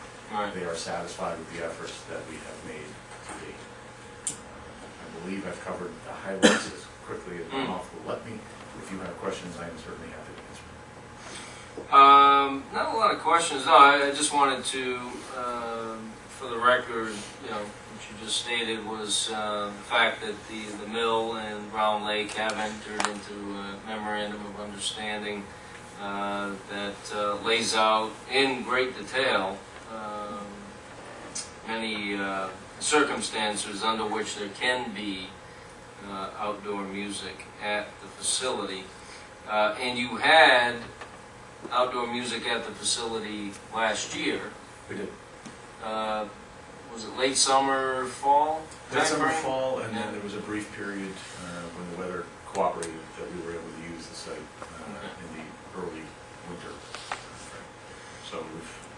They are satisfied with the efforts that we have made to date. I believe I've covered the highlights as quickly as my mouth will let me. If you have questions, I am certainly happy to answer. Not a lot of questions. No, I just wanted to, for the record, what you just stated was the fact that the mill and Round Lake have entered into a memorandum of understanding that lays out in great detail many circumstances under which there can be outdoor music at the facility. And you had outdoor music at the facility last year. We did. Was it late summer, fall? Late summer, timeframe? fall, and then there was a brief period when the weather cooperated that we were able to use the site in the early winter. So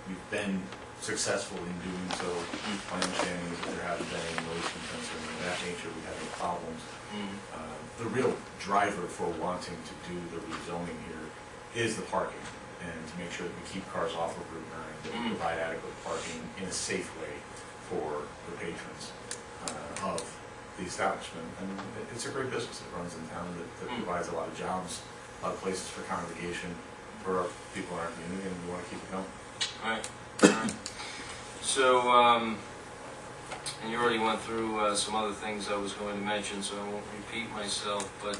we've been successful in doing so. My understanding is that there haven't been any noise complaints or anything of that nature. We've had no problems. The real driver for wanting to do the rezoning here is the parking, and to make sure that we keep cars off of Route 9, that we provide adequate parking in a safe way for the patrons of the establishment. And it's a great business that runs in town that provides a lot of jobs, a lot of places for congregation for people in our community, and we want to keep it going. Right. So, and you already went through some other things I was going to mention, so I won't repeat myself, but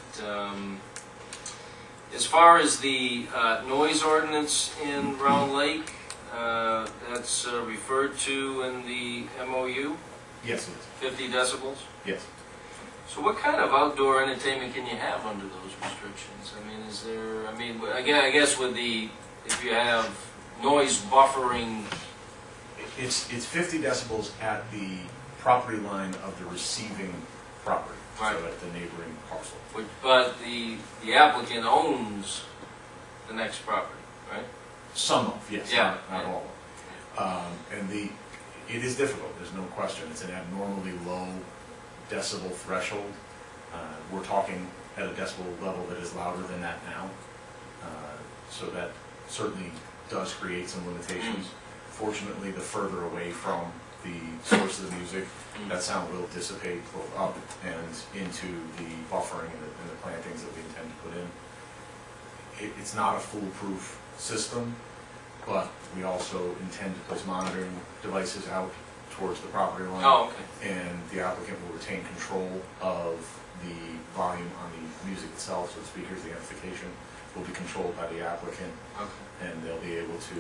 as far as the noise ordinance in Round Lake, that's referred to in the MOU, Yes, it is. 50 decibels. Yes. So what kind of outdoor entertainment can you have under those restrictions? I mean, is there, I guess with if you have noise buffering. It's 50 decibels at the property line of the receiving property, Right. so at the neighboring parcel. But the applicant owns the next property, right? Some of, yes, Yeah. not all of. And it is difficult, there's no question. It's an abnormally low decibel threshold. We're talking at a decibel level that is louder than that now. So that certainly does create some limitations. Fortunately, the further away from the source of the music, that sound will dissipate both up and into the buffering and the plantings that we intend to put in. It's not a foolproof system, but we also intend to place monitoring devices out towards the property line. Oh, okay. And the applicant will retain control of the volume on the music itself, so the speakers, the amplification will be controlled by the applicant, Okay. and they'll be able to,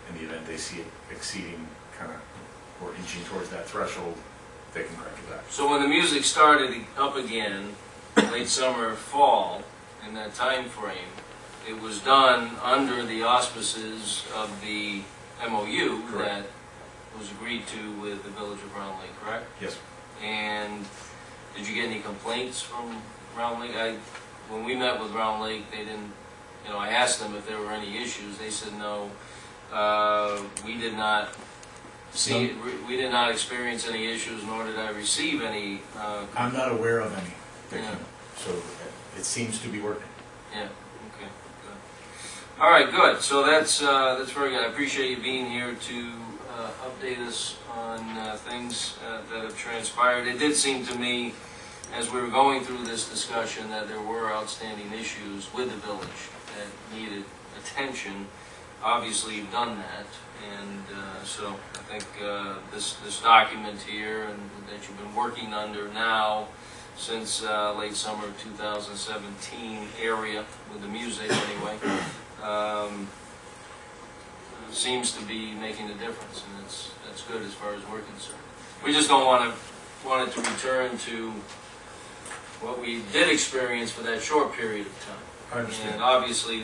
in the event they see it exceeding kind of, or inching towards that threshold, they can crank it back. So when the music started up again, late summer, fall, in that time frame, it was done under the auspices of the MOU Correct. that was agreed to with the Village of Round Lake, correct? Yes. And did you get any complaints from Round Lake? When we met with Round Lake, they didn't, I asked them if there were any issues. They said no. We did not see, we did not experience any issues, nor did I receive any. I'm not aware of any, Yeah. so it seems to be working. Yeah, okay, good. All right, good. So that's very good. I appreciate you being here to update us on things that have transpired. It did seem to me, as we were going through this discussion, that there were outstanding issues with the village that needed attention. Obviously, you've done that, and so I think this document here, and that you've been working under now since late summer of 2017 area, with the music anyway, seems to be making a difference, and that's good as far as we're concerned. We just don't want it to return to what we did experience for that short period of time. I understand. And obviously,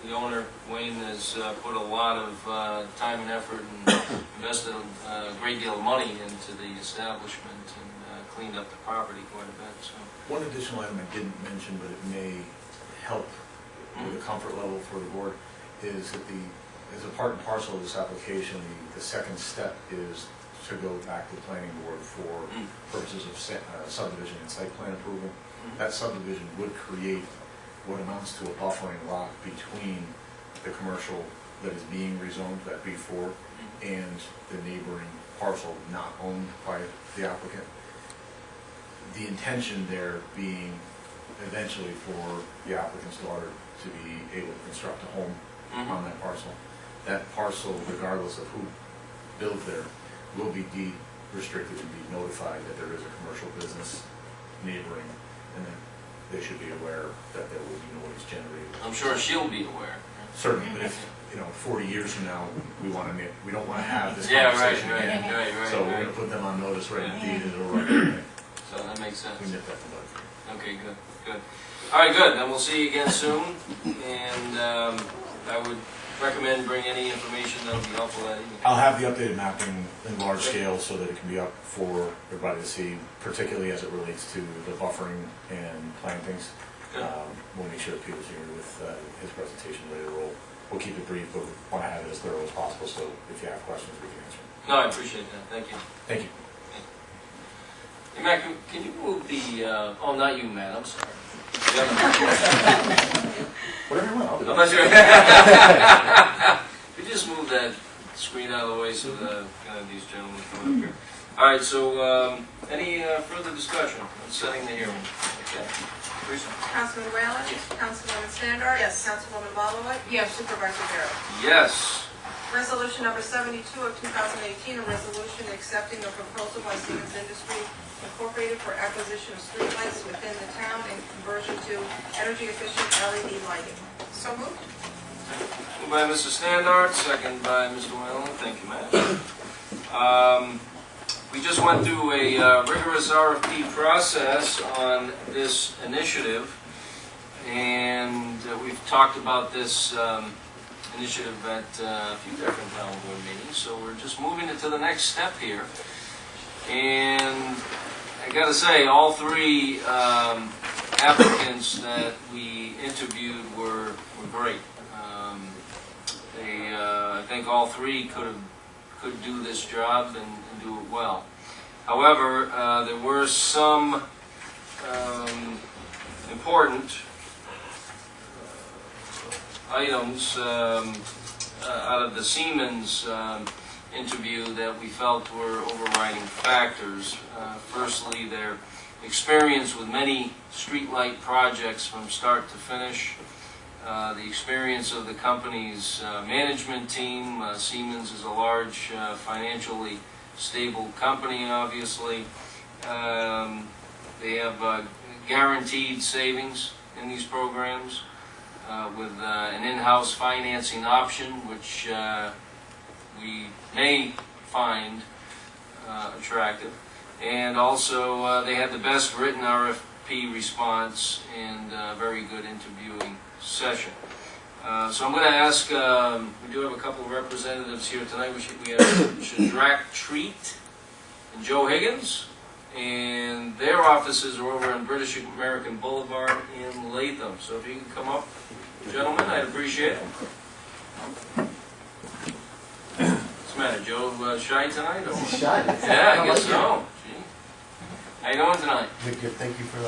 the owner, Wayne, has put a lot of time and effort and invested a great deal of money into the establishment and cleaned up the property quite a bit, so. One additional item I didn't mention, but it may help with the comfort level for the board, is that as a part and parcel of this application, the second step is to go back to the planning board for purposes of subdivision and site plan approval. That subdivision would create what amounts to a buffering lot between the commercial that is being rezoned, that B4, and the neighboring parcel not owned by the applicant. The intention there being eventually for the applicant's daughter to be able to construct a home on that parcel. That parcel, regardless of who builds there, will be deed restricted and be notified that there is a commercial business neighboring, and then they should be aware that there will be noise generated. I'm sure she'll be aware. Certainly, but if, 40 years from now, we don't want to have this Yeah, right, conversation right, again. right. So we're going to put them on notice right in the deed, and it'll run. So that makes sense. We nip that in the bud. Okay, good. All right, good. Then we'll see you again soon, and I would recommend bring any information that would be helpful that evening. I'll have the updated mapping in large scale so that it can be up for everybody to see, particularly as it relates to the buffering and plantings. Good. We'll make sure that Peter's here with his presentation later. We'll keep it brief, but we want to have it as thorough as possible, so if you have questions, we can answer them. No, I appreciate that. Thank you. Thank you. Hey, Matt, can you move the, oh, not you, Matt, I'm sorry. Whatever you want, I'll do I'm it. not sure. Could you just move that screen out of the way so the, these gentlemen come up here? All right, so, any further discussion on setting the hearing? Okay. Teresa? Councilman Whalen? Yes. Councilwoman Standard? Yes. Councilwoman Balowit? Yes. Supervisor Darrow? Yes. Resolution number 72 of 2018, a resolution accepting a proposal by Siemens Industry Incorporated for acquisition of streetlights within the town and conversion to energy-efficient LED lighting. So moved. Moved by Mrs. Standard, second by Mr. Whalen. Thank you, Matt. We just went through a rigorous RFP process on this initiative, and we've talked about this initiative at a few different town board meetings, so we're just moving it to the next step here. And I gotta say, all three applicants that we interviewed were great. I think all three could do this job and do it well. However, there were some important items out of the Siemens interview that we felt were overriding factors. Firstly, their experience with many streetlight projects from start to finish, the experience of the company's management team. Siemens is a large, financially stable company, obviously. They have guaranteed savings in these programs with an in-house financing option, which we may find attractive. And also, they had the best written RFP response and very good interviewing session. So I'm going to ask, we do have a couple of representatives here tonight. We have Shadrach Treat and Joe Higgins, and their offices are over on British American Boulevard in Latham. So if you can come up, gentlemen, I'd appreciate it. What's the matter, Joe? Shy tonight? Or? Shy? Yeah, I guess so. Gee. How you doing tonight? Good. Thank you for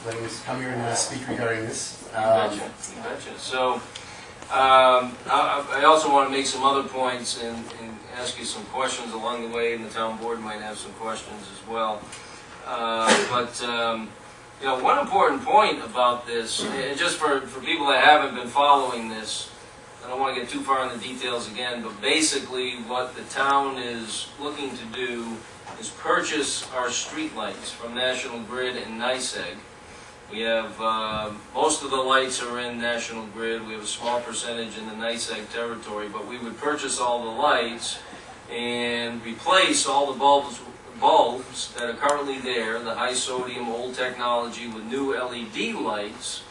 letting us come here and speak regarding this. You betcha. You betcha. So, I also want to make some other points and ask you some questions along the way, and the town board might have some questions as well. You know, one important point about this, and just for people that haven't been following this, I don't want to get too far in the details again, but basically what the town is looking to do is purchase our streetlights from National Grid and NYSEG. We have, most of the lights are in National Grid. We have a small percentage in the NYSEG territory, but we would purchase all the lights and replace all the bulbs that are currently there, the high sodium old technology, with new LED lights,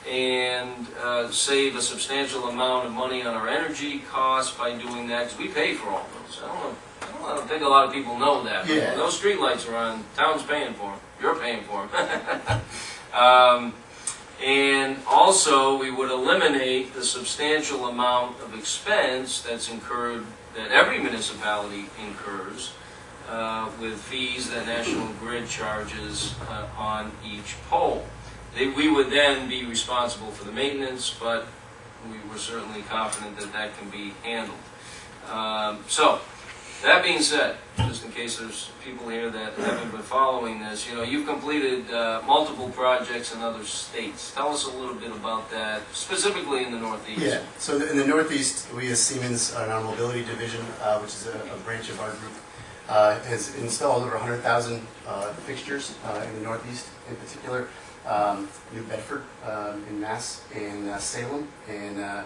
and save a substantial amount of money on our energy costs by doing that, because we pay for all those. I don't think a lot of people know that. But Yeah. those street lights are on, town's paying for them, you're paying for them. And also, we would eliminate the substantial amount of expense that's incurred, that every municipality incurs, with fees that National Grid charges on each pole. We would then be responsible for the maintenance, but we were certainly confident that that can be handled. So, that being said, just in case there's people here that haven't been following this, you know, you've completed multiple projects in other states. Tell us a little bit about that, specifically in the Northeast. Yeah, so in the Northeast, we as Siemens, our mobility division, which is a branch of our group, has installed over 100,000 fixtures in the Northeast, in particular, New Bedford in Mass, and Salem, and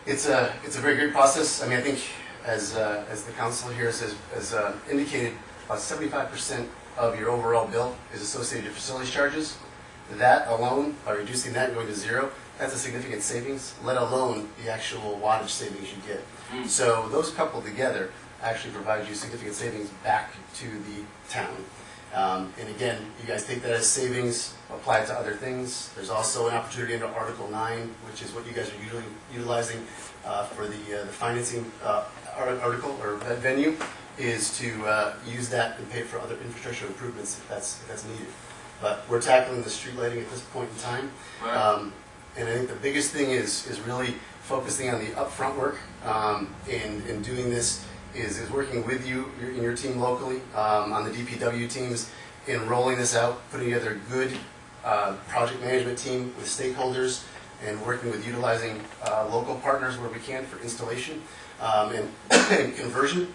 it's a very great process. I mean, I think as the council here has indicated, about 75% of your overall bill is associated with facilities charges. That alone, by reducing that and going to zero, that's a significant savings, let alone the actual wattage savings you get. So those coupled together actually provide you significant savings back to the town. And again, you guys take that as savings, apply it to other things. There's also an opportunity under Article 9, which is what you guys are usually utilizing for the financing article or venue, is to use that and pay for other infrastructure improvements if that's needed. But we're tackling the street lighting at this point in time. Right. And I think the biggest thing is really focusing on the upfront work, and doing this is working with you in your team locally, on the DPW teams, in rolling this out, putting together a good project management team with stakeholders, and working with utilizing local partners where we can for installation and conversion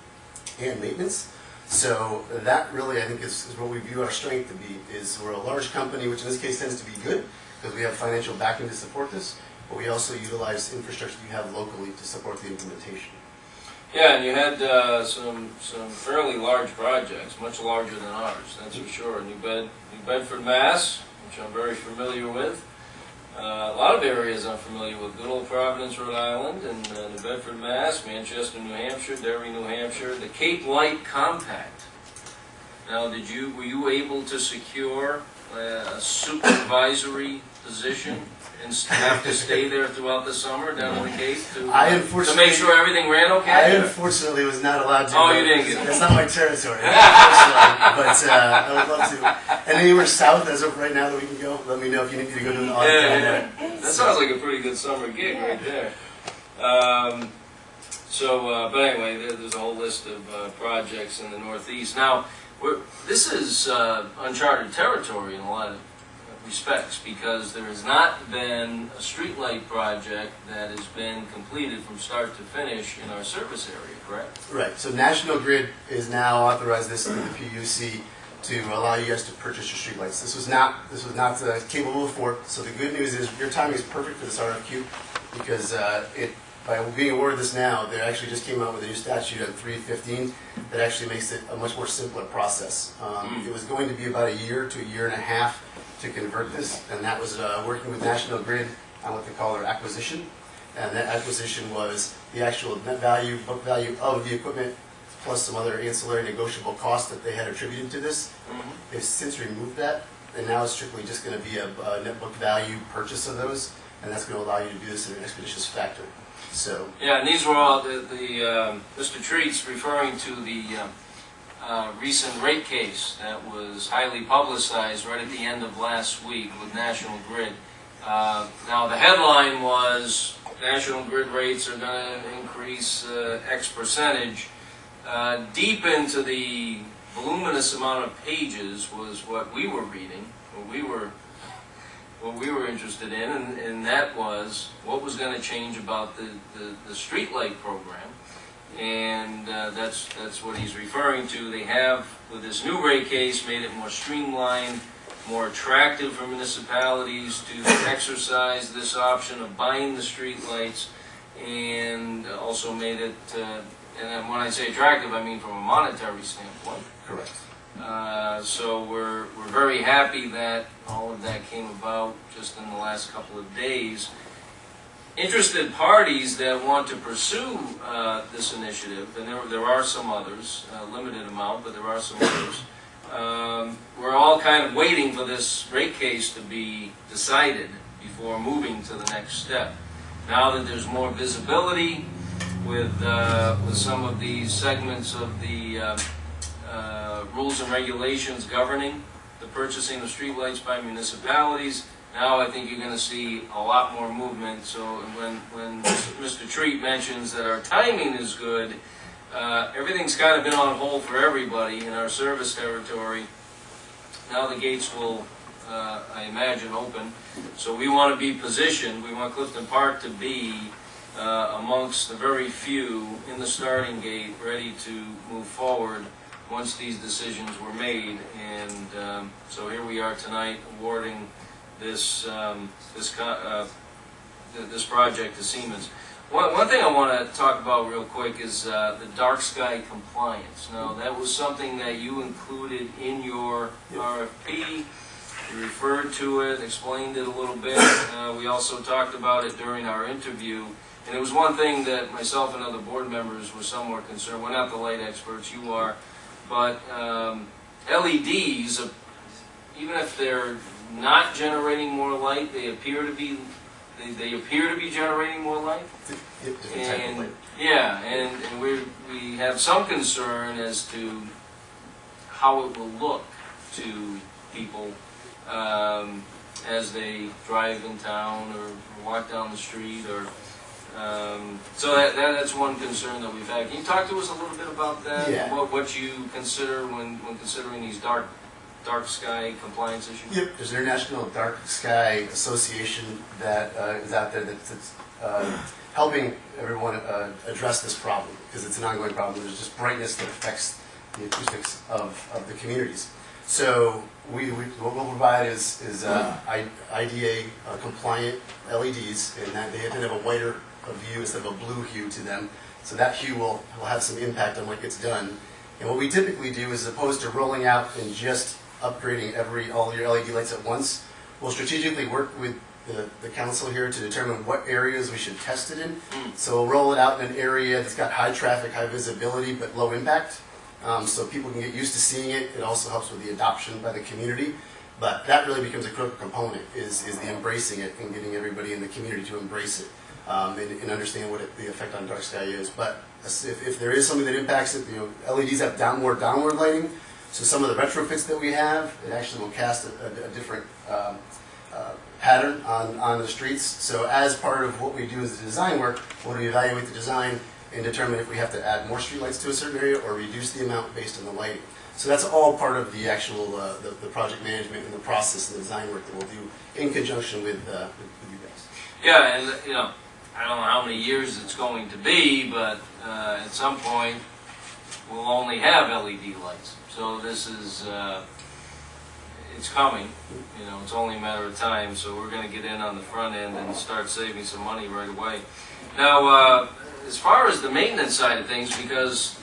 and maintenance. So that really, I think, is what we view our strength to be, is we're a large company, which in this case tends to be good, because we have financial backing to support this, but we also utilize infrastructure you have locally to support the implementation. Yeah, and you had some fairly large projects, much larger than ours, that's for sure. New Bedford, Mass, which I'm very familiar with. A lot of areas I'm familiar with. Good old Providence, Rhode Island, and New Bedford, Mass, Manchester, New Hampshire, Derry, New Hampshire. The Cape Light Compact. Now, were you able to secure a supervisory position and have to stay there throughout the summer down in the Cape to make sure everything ran okay? I unfortunately was not allowed to. Oh, you didn't get it. That's not my territory, unfortunately, but I would love to. And anywhere south as of right now that we can go, let me know if you need me to go to an audit down there. That sounds like a pretty good summer gig right there. But anyway, there's a whole list of projects in the Northeast. Now, this is uncharted territory in a lot of respects, because there has not been a streetlight project that has been completed from start to finish in our service area, correct? Right, so National Grid is now authorized this through the PUC to allow you guys to purchase your streetlights. This was not capable before, so the good news is your timing is perfect for this RFQ, because by being awarded this now, they actually just came out with a new statute on 315 that actually makes it a much more simpler process. It was going to be about a year to a year and a half to convert this, and that was working with National Grid on what they call their acquisition. And that acquisition was the actual net value, book value of the equipment, plus some other ancillary negotiable costs that they had attributed to this. They've since removed that, and now it's strictly just going to be a net book value purchase of those, and that's going to allow you to do this in an expeditious factor. So, Yeah, and these were all Mr. Treats referring to the recent rate case that was highly publicized right at the end of last week with National Grid. Now, the headline was National Grid rates are going to increase X percentage. Deep into the voluminous amount of pages was what we were reading, what we were interested in, and that was what was going to change about the streetlight program. And that's what he's referring to. They have, with this new rate case, made it more streamlined, more attractive for municipalities to exercise this option of buying the streetlights, and also made it, and when I say attractive, I mean from a monetary standpoint. correct. So we're very happy that all of that came about just in the last couple of days. Interested parties that want to pursue this initiative, and there are some others, limited amount, but there are some others. We're all kind of waiting for this rate case to be decided before moving to the next step. Now that there's more visibility with some of these segments of the rules and regulations governing the purchasing of streetlights by municipalities, now I think you're going to see a lot more movement. So when Mr. Treat mentions that our timing is good, everything's kind of been on hold for everybody in our service territory. Now the gates will, I imagine, open. So we want to be positioned. We want Clifton Park to be amongst the very few in the starting gate, ready to move forward once these decisions were made. And so here we are tonight awarding this this project to Siemens. One thing I want to talk about real quick is the dark sky compliance. Now, that was something that you included in your RFP. You referred to it, explained it a little bit. We also talked about it during our interview. And it was one thing that myself and other board members were somewhat concerned. We're not the light experts, you are. But LEDs, even if they're not generating more light, they appear to be generating more light. Different type of light. Yeah, and we have some concern as to how it will look to people as they drive in town or walk down the street, or so that's one concern that we've had. Can you talk to us a little bit about that? Yeah. What you consider when considering these dark sky compliance issues? Yep. There's an International Dark Sky Association that is out there that's helping everyone address this problem, because it's an ongoing problem. There's just brightness that affects the acoustics of the communities. So what we'll provide is IDA compliant LEDs, and that they have to have a whiter view instead of a blue hue to them. So that hue will have some impact on what gets done. And what we typically do is, as opposed to rolling out and just upgrading all your LED lights at once, we'll strategically work with the council here to determine what areas we should test it in. So we'll roll it out in an area that's got high traffic, high visibility, but low impact, so people can get used to seeing it. It also helps with the adoption by the community. But that really becomes a critical component, is the embracing it and getting everybody in the community to embrace it and understand what the effect on dark sky is. But if there is something that impacts it, LEDs have more downward lighting. So some of the retrofits that we have, it actually will cast a different pattern on the streets. So as part of what we do as the design work, we'll evaluate the design and determine if we have to add more streetlights to a certain area or reduce the amount based on the lighting. So that's all part of the actual, the project management and the process and the design work that we'll do in conjunction with you guys. Yeah, and, you know, I don't know how many years it's going to be, but at some point, we'll only have LED lights. So this is, it's coming, you know, it's only a matter of time, so we're gonna get in on the front end and start saving some money right away. Now, as far as the maintenance side of things, because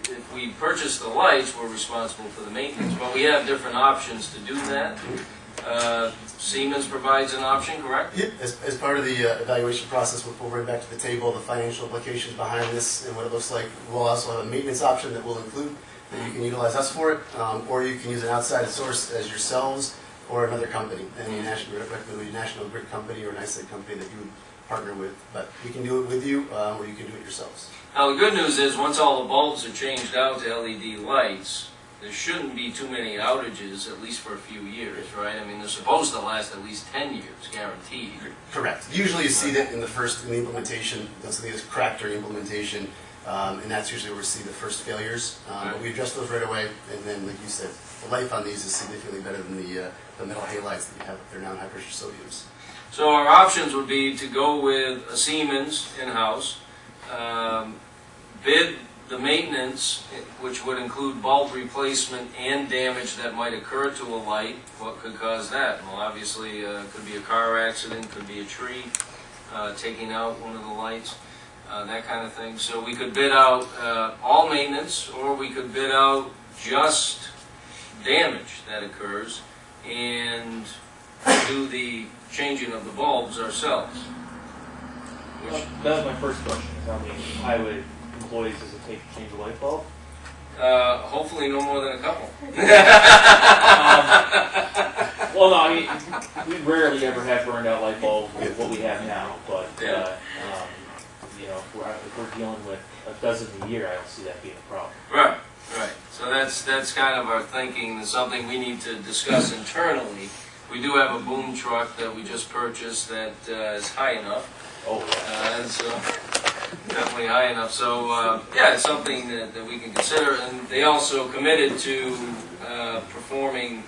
if we purchase the lights, we're responsible for the maintenance, but we have different options to do that. Siemens provides an option, correct? Yeah, as part of the evaluation process, we'll bring back to the table the financial implications behind this and what it looks like. We'll also have a maintenance option that we'll include, that you can utilize us for it, or you can use an outside source as yourselves or another company, any National Grid company or an ISEG company that you would partner with. But we can do it with you, or you can do it yourselves. Now, the good news is, once all the bulbs are changed out to LED lights, there shouldn't be too many outages, at least for a few years, right? I mean, they're supposed to last at least 10 years, guaranteed. Correct. Usually you see that in the implementation, when something is cracked during implementation, and that's usually where we see the first failures. But we address those right away, and then, like you said, the life on these is significantly better than the metal halides that you have up there now in high-pressure sodiums. So our options would be to go with a Siemens in-house, bid the maintenance, which would include bulb replacement and damage that might occur to a light. What could cause that? Well, obviously, it could be a car accident, could be a tree taking out one of the lights, that kind of thing. So we could bid out all maintenance, or we could bid out just damage that occurs and do the changing of the bulbs ourselves. Which, That was my first question, is how many highway employees does it take to change a light bulb? hopefully no more than a couple. Well, no, I mean, we rarely ever have burned out light bulbs with what we have now, but, Yeah. you know, if we're dealing with a dozen a year, I don't see that being a problem. Right, right. So that's kind of our thinking, and something we need to discuss internally. We do have a boom truck that we just purchased that is high enough. Oh, yeah. It's definitely high enough. So, yeah, it's something that we can consider. And they also committed to performing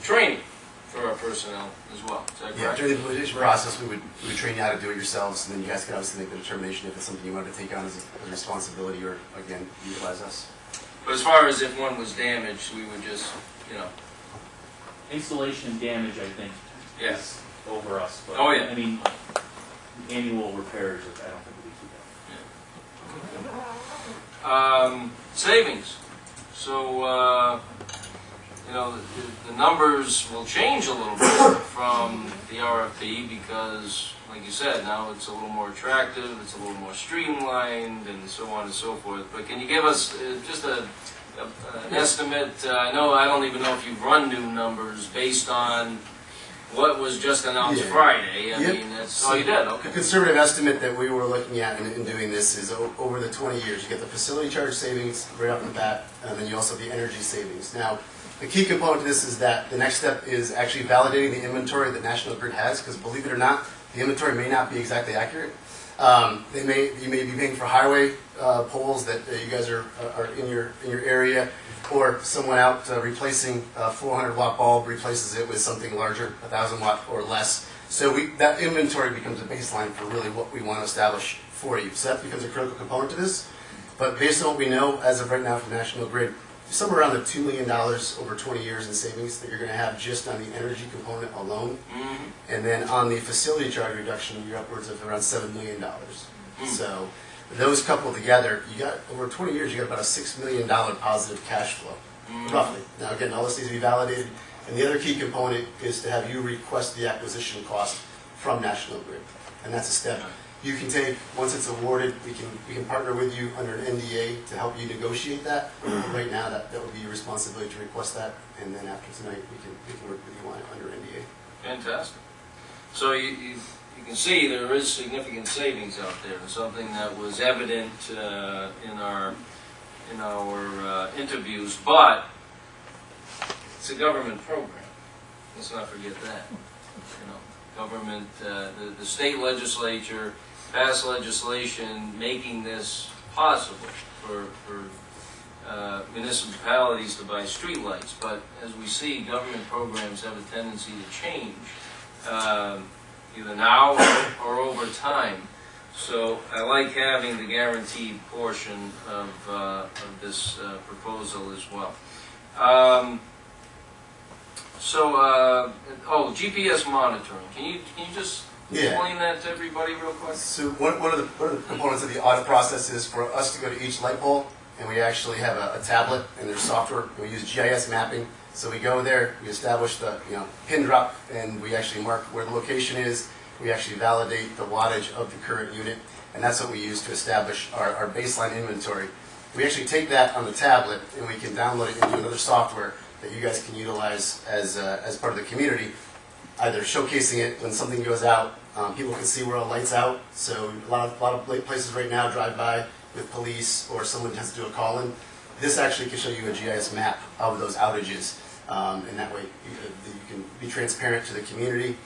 training for our personnel as well. Is that Yeah, correct? during the implementation process, we would train you how to do it yourselves, and then you guys could obviously make the determination if it's something you wanted to take on as a responsibility or, again, utilize us. But as far as if one was damaged, we would just, you know, Installation and damage, I think, yeah. is over us, but, Oh, yeah. I mean, annual repairs, I don't think we do that. Savings. So, you know, the numbers will change a little bit from the RFP because, like you said, now it's a little more attractive, it's a little more streamlined, and so on and so forth. But can you give us just an estimate? I don't even know if you've run new numbers based on what was just announced Yeah. Friday. I Yep. mean, that's, oh, you did, The okay. conservative estimate that we were looking at in doing this is over the 20 years. You get the facility charge savings right off the bat, and then you also have the energy savings. Now, the key component to this is that the next step is actually validating the inventory that National Grid has, because believe it or not, the inventory may not be exactly accurate. You may be paying for highway poles that you guys are in your area, or someone out replacing a 400-watt bulb replaces it with something larger, 1,000-watt or less. So that inventory becomes a baseline for really what we want to establish for you. So that becomes a critical component to this. But based on what we know as of right now from National Grid, somewhere around the $2 million over 20 years in savings that you're going to have just on the energy component alone. Mhm. And then on the facility charge reduction, you're upwards of around $7 million. So those coupled together, you got over 20 years, you got about a $6 million positive cash flow, roughly. Now again, all this needs to be validated. And the other key component is to have you request the acquisition cost from National Grid. And that's a step you can take. Once it's awarded, we can partner with you under an NDA to help you negotiate that. Right now, that would be your responsibility to request that. And then after tonight, we can work with you on it under NDA. Fantastic. So you can see there is significant savings out there, and something that was evident in our interviews. But it's a government program. Let's not forget that. You know, government, the state legislature passed legislation making this possible for municipalities to buy streetlights, but as we see, government programs have a tendency to change, either now or over time. So I like having the guaranteed portion of this proposal as well. GPS monitoring. Can you just explain that to everybody real quick? So one of the components of the audit process is for us to go to each light pole, and we actually have a tablet, and there's software, and we use GIS mapping. So we go there, we establish the pin drop, and we actually mark where the location is. We actually validate the wattage of the current unit, and that's what we use to establish our baseline inventory. We actually take that on the tablet, and we can download it into another software that you guys can utilize as part of the community, either showcasing it when something goes out. People can see where a light's out. So a lot of places right now drive by with police or someone has to do a call-in. This actually can show you a GIS map of those outages, and that way you can be transparent to the community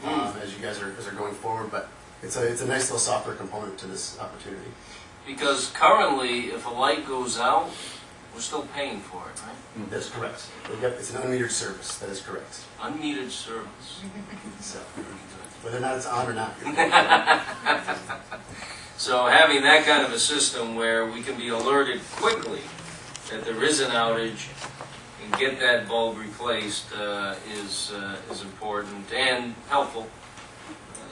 as you guys are going forward. But it's a nice little software component to this opportunity. Because currently, if a light goes out, we're still paying for it, right? That's correct. Yep, it's an unmetered service. That is correct. Unmetered service. So whether or not it's on or not. So having that kind of a system where we can be alerted quickly that there is an outage and get that bulb replaced is important and helpful,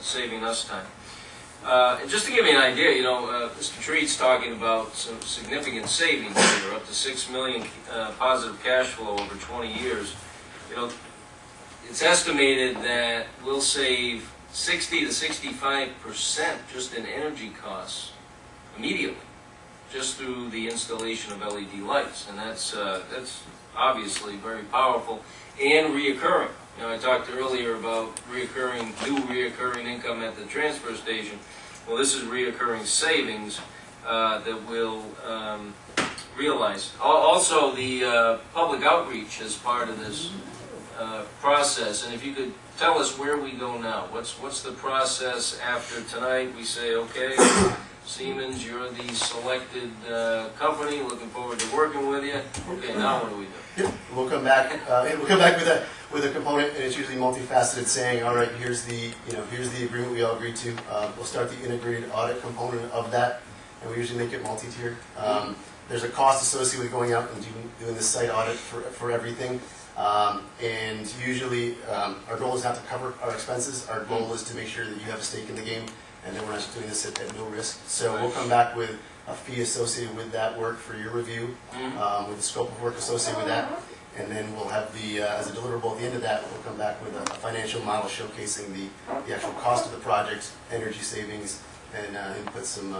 saving us time. And just to give you an idea, Mr. Treat's talking about some significant savings here, up to $6 million positive cash flow over 20 years. It's estimated that we'll save 60 to 65% just in energy costs immediately, just through the installation of LED lights, and that's obviously very powerful and reoccurring. I talked earlier about new reoccurring income at the transfer station. Well, this is reoccurring savings that we'll realize. Also, the public outreach is part of this process, and if you could tell us where we go now. What's the process after tonight? We say, okay, Siemens, you're the selected company. Looking forward to working with you. Okay, now what do we do? Yep. We'll come back with a component, and it's usually multifaceted, saying, all right, here's the agreement we all agreed to. We'll start the integrated audit component of that, and we usually make it multi-tiered. There's a cost associated with going out and doing the site audit for everything. And usually our goal is not to cover our expenses. Our goal is to make sure that you have a stake in the game and that we're not doing this at no risk. So we'll come back with a fee associated with that work for your review, with the scope of work associated with that. And then we'll have as a deliverable at the end of that, we'll come back with a financial model showcasing the actual cost of the project, energy savings, and put some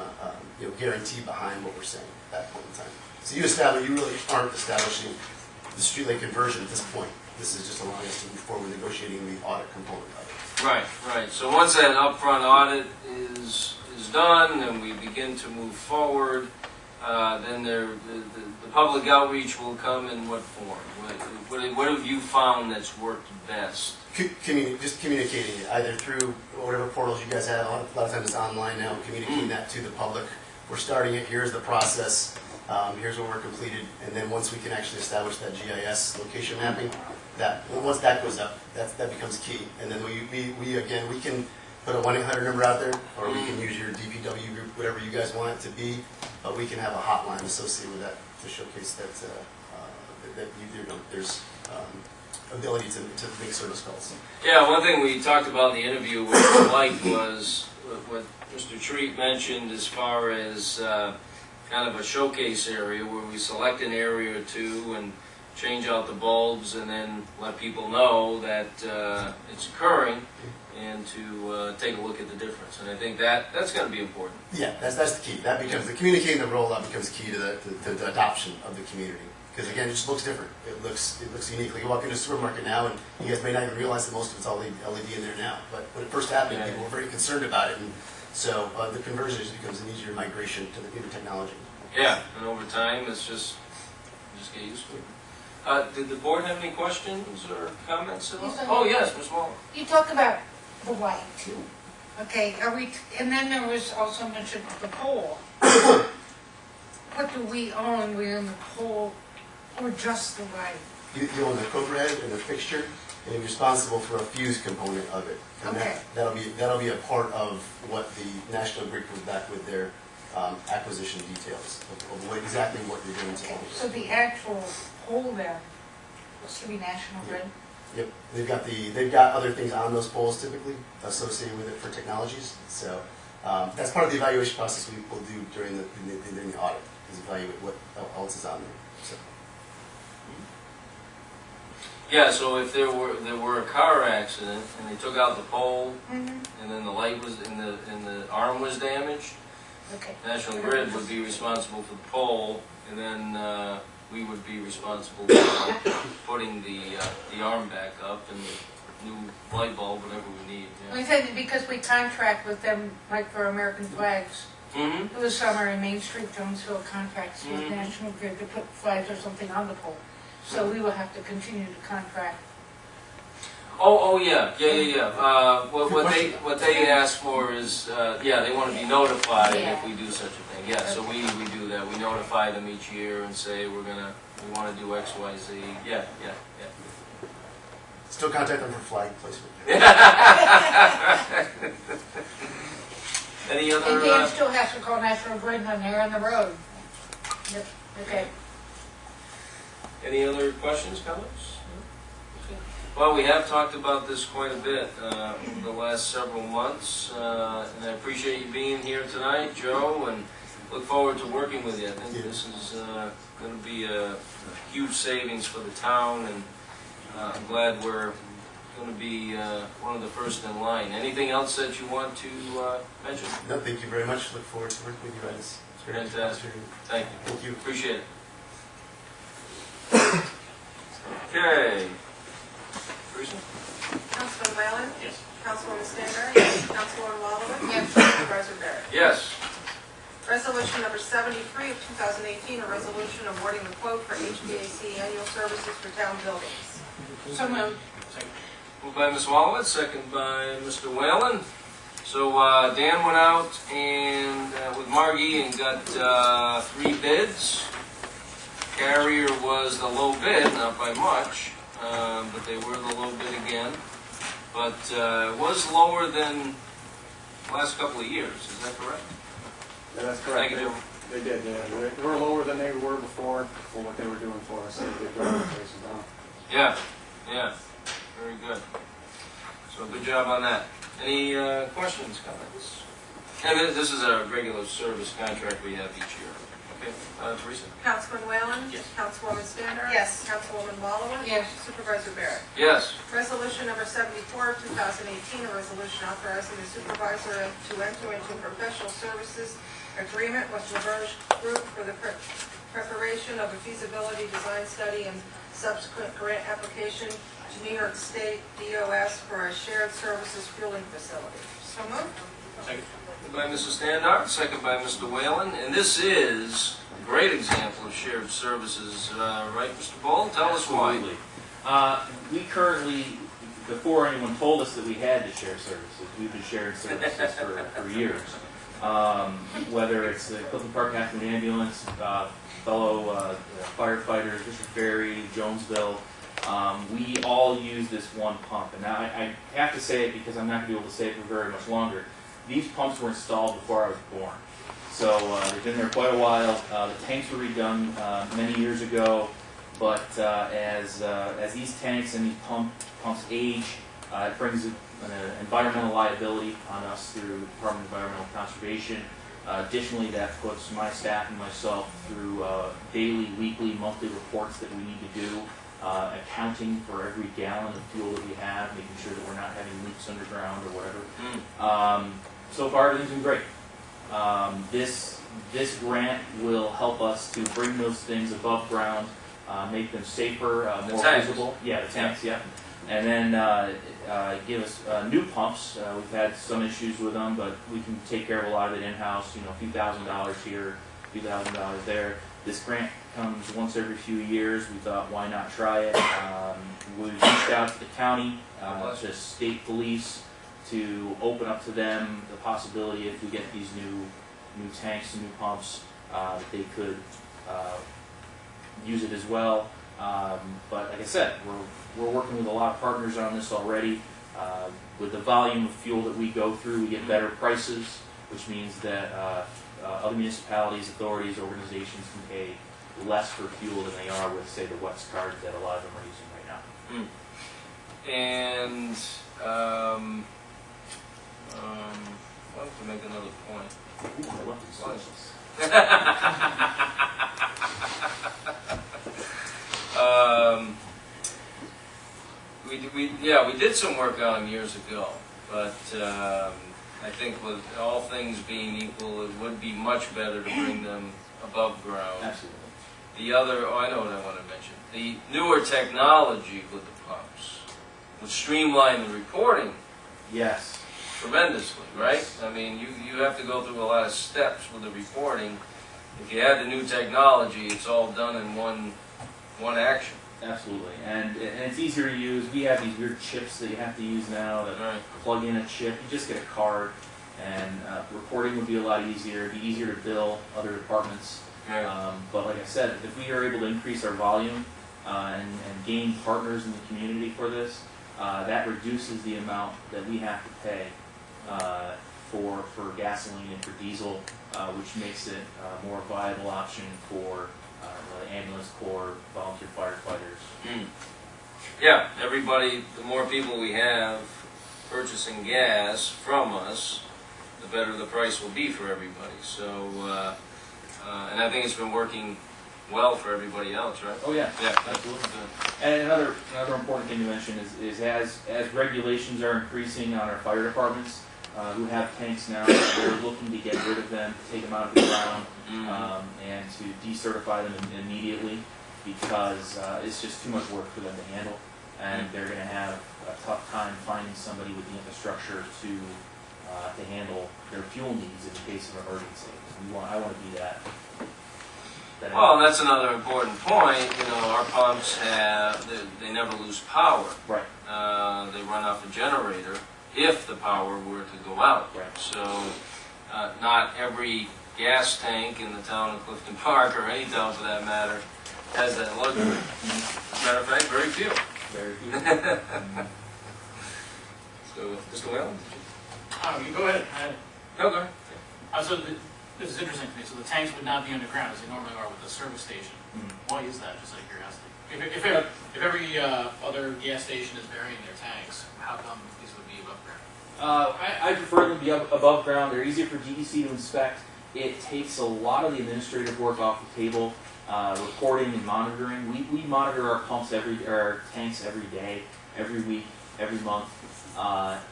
guarantee behind what we're saying at that point in time. So you really aren't establishing the streetlight conversion at this point. This is just allowing us to move forward with negotiating the audit component of it. Right. So once that upfront audit is done and we begin to move forward, then the public outreach will come in what form? What have you found that's worked best? Just communicating it, either through whatever portals you guys have. A lot of times it's online now, communicating that to the public. We're starting it, here's the process. Here's what we're completed, and then once we can actually establish that GIS location mapping, once that goes up, that becomes key. And then we can put a 1-800 number out there, or we can use your DPW group, whatever you guys want it to be, but we can have a hotline associated with that to showcase that there's ability to make service calls. Yeah, one thing we talked about in the interview which I liked was what Mr. Treat mentioned as far as kind of a showcase area where we select an area or two and change out the bulbs and then let people know that it's occurring and to take a look at the difference. And I think that's going to be important. Yeah, that's the key. That becomes the communicating the rollout becomes key to the adoption of the community. Because again, it just looks different. It looks unique. Like you walk into a supermarket now, and you guys may not even realize that most of it's all LED in there now. But when it first happened, people were very concerned about it, and so the conversion just becomes an easier migration to the new technology. Yeah, and over time, it's just get used to it. Did the board have any questions or comments at all? Oh yes, Ms. Waller. You talk about the light too. Okay, and then there was also mentioned the pole. What do we own? We own the pole Or just the white? You own the Cobra head and the fixture, and you're responsible for a fuse component of it. And Okay. that'll be a part of what the National Grid comes back with their acquisition details of exactly what you're doing to So it. the actual pole there was to be National Grid? Yep, they've got other things on those poles typically associated with it for technologies. So that's part of the evaluation process we will do during the audit, is evaluate what else is on there. So. Yeah, so if there were a car accident and they took out the pole Mm-hmm. and then the light was, and the arm was damaged, Okay. National Grid would be responsible for the pole, and then we would be responsible for putting the arm back up and the new light bulb, whatever we need. I said because we contract with them, like for American flags. Mm-hmm. It was summer in Main Street, Jonesville contracts with Mhm. National Grid to put flags or something on the pole. So we will have to continue to contract. Oh, yeah. What they ask for is, they want to be notified if we do such a thing. Yeah, so we do that. We notify them each year and say we want to do X, Y, Z. Yeah. Still contact them for flag placement. Any And Dan other? still has to call National Grid when they're on the road. Yep, okay. Any other questions, comments? Okay. Well, we have talked about this quite a bit over the last several months, and I appreciate you being here tonight, Joe, and look forward to working with you. I think this is going to be a huge savings for the town, and I'm glad we're going to be one of the first in line. Anything else that you want to mention? No, thank you very much. Look forward to working with you guys. It's great. Fantastic. Thank you. Thank you. Appreciate it. Okay. Teresa? Councilman Whalen? Yes. Councilwoman Stanberg? Yes. Councilwoman Walowitz? Yes. Supervisor Barrett? Yes. Resolution number 73 of 2018, a resolution awarding the quote for HVAC annual services for town buildings. So moved. Moved by Ms. Walowitz, second by Mr. Whalen. So Dan went out and with Margie and got 3 bids. Carrier was the low bid, not by much, but they were the low bid again. But it was lower than the last couple of years, is that correct? Yeah, that's Thank correct. you, Joe. They did, yeah. They were lower than they were before for what they were doing for us. They did bring the prices down. Yeah, very good. So good job on that. Any questions, comments? And this is a regular service contract we have each year. Okay, Teresa? Councilman Whalen? Yes. Councilwoman Stanberg? Yes. Councilwoman Walowitz? Yes. Supervisor Barrett? Yes. Resolution number 74 of 2018, a resolution authorizing the supervisor to enter into a professional services agreement with LaBerge Group for the preparation of a feasibility design study and subsequent grant application to New York State DOS for a shared services fueling facility. So moved. Second. Moved by Mrs. Standard, second by Mr. Whalen. And this is a great example of shared services, right, Mr. Ball? Tell us why. Absolutely. We currently, before anyone told us that we had to share services, we've been sharing services for years. Whether it's the Clifton Park Active Ambulance, fellow firefighters, District Ferry, Jonesville, we all use this one pump. And now I have to say it because I'm not going to be able to say it for very much longer. These pumps were installed before I was born. So they've been there quite a while. The tanks were redone many years ago, but as these tanks and these pumps age, it brings an environmental liability on us through Department of Environmental Conservation. Additionally, that puts my staff and myself through daily, weekly, monthly reports that we need to do, accounting for every gallon of fuel that we have, making sure that we're not having leaks underground or whatever. So far, everything's been great. This grant will help us to bring those things above ground, make them safer, more tanks. visible. Yeah, the tanks, yeah. And then give us new pumps. We've had some issues with them, but we can take care of a lot of it in-house, a few $1,000s here, a few $1,000s there. This grant comes once every few years. We thought, why not try it? We reached out to the county, to state police, to open up to them the possibility if we get these new tanks and new pumps, that they could use it as well. But like I said, we're working with a lot of partners on this already. With the volume of fuel that we go through, we get better prices, which means that other municipalities, authorities, organizations can pay less for fuel than they are with, say, the West card that a lot of them are using right now. And, I wanted to make another point. Ooh, I love these slices. We did some work on them years ago, but I think with all things being equal, it would be much better to bring them above ground. Absolutely. The other, I know what I want to mention. The newer technology with the pumps would streamline the reporting Yes. tremendously, right? I mean, you have to go through a lot of steps with the reporting. If you add the new technology, it's all done in one action. Absolutely, and it's easier to use. We have these weird chips that you have to use now that Right. plug in a chip. You just get a card, and reporting would be a lot easier. It'd be easier to bill other departments. Right. But like I said, if we are able to increase our volume and gain partners in the community for this, that reduces the amount that we have to pay for gasoline and for diesel, which makes it a more viable option for the ambulance corps, volunteer firefighters. Yeah, everybody, the more people we have purchasing gas from us, the better the price will be for everybody. So, and I think it's been working well for everybody else, right? Oh yeah, Yeah. absolutely. And another important thing to mention is as regulations are increasing on our fire departments who have tanks now, we're looking to get rid of them, take them out of the ground, and to decertify them immediately because it's just too much work for them to handle, and they're going to have a tough time finding somebody with the infrastructure to handle their fuel needs in case of emergency. I want to be that. Well, that's another important point. You know, our pumps they never lose power. Right. They run off a generator if the power were to go out. Right. So, not every gas tank in the town of Clifton Park, or any town for that matter, has that luxury. Matter of fact, very few. Very few. So, Mr. Whalen? You go ahead. Okay. So this is interesting to me. So the tanks would not be underground as they normally are with the service station. Why is that? Just out of curiosity. If every other gas station is burying their tanks, how come these would be above ground? I prefer them to be above ground. They're easier for DEC to inspect. It takes a lot of the administrative work off the table, reporting and monitoring. We monitor our pumps our tanks every day, every week, every month,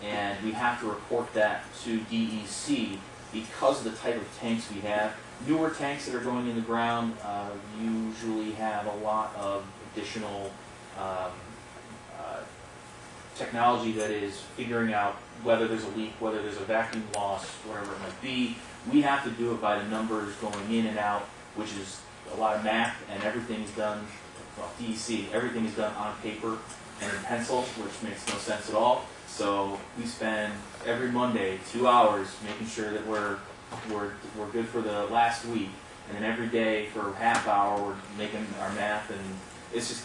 and we have to report that to DEC because of the type of tanks we have. Newer tanks that are going in the ground usually have a lot of additional technology that is figuring out whether there's a leak, whether there's a vacuum loss, whatever it might be. We have to do it by the numbers going in and out, which is a lot of math, and everything's done, well, DEC, everything is done on paper and in pencil, which makes no sense at all. So we spend every Monday 2 hours making sure that we're good for the last week, and then every day for a half hour we're making our math, and it's just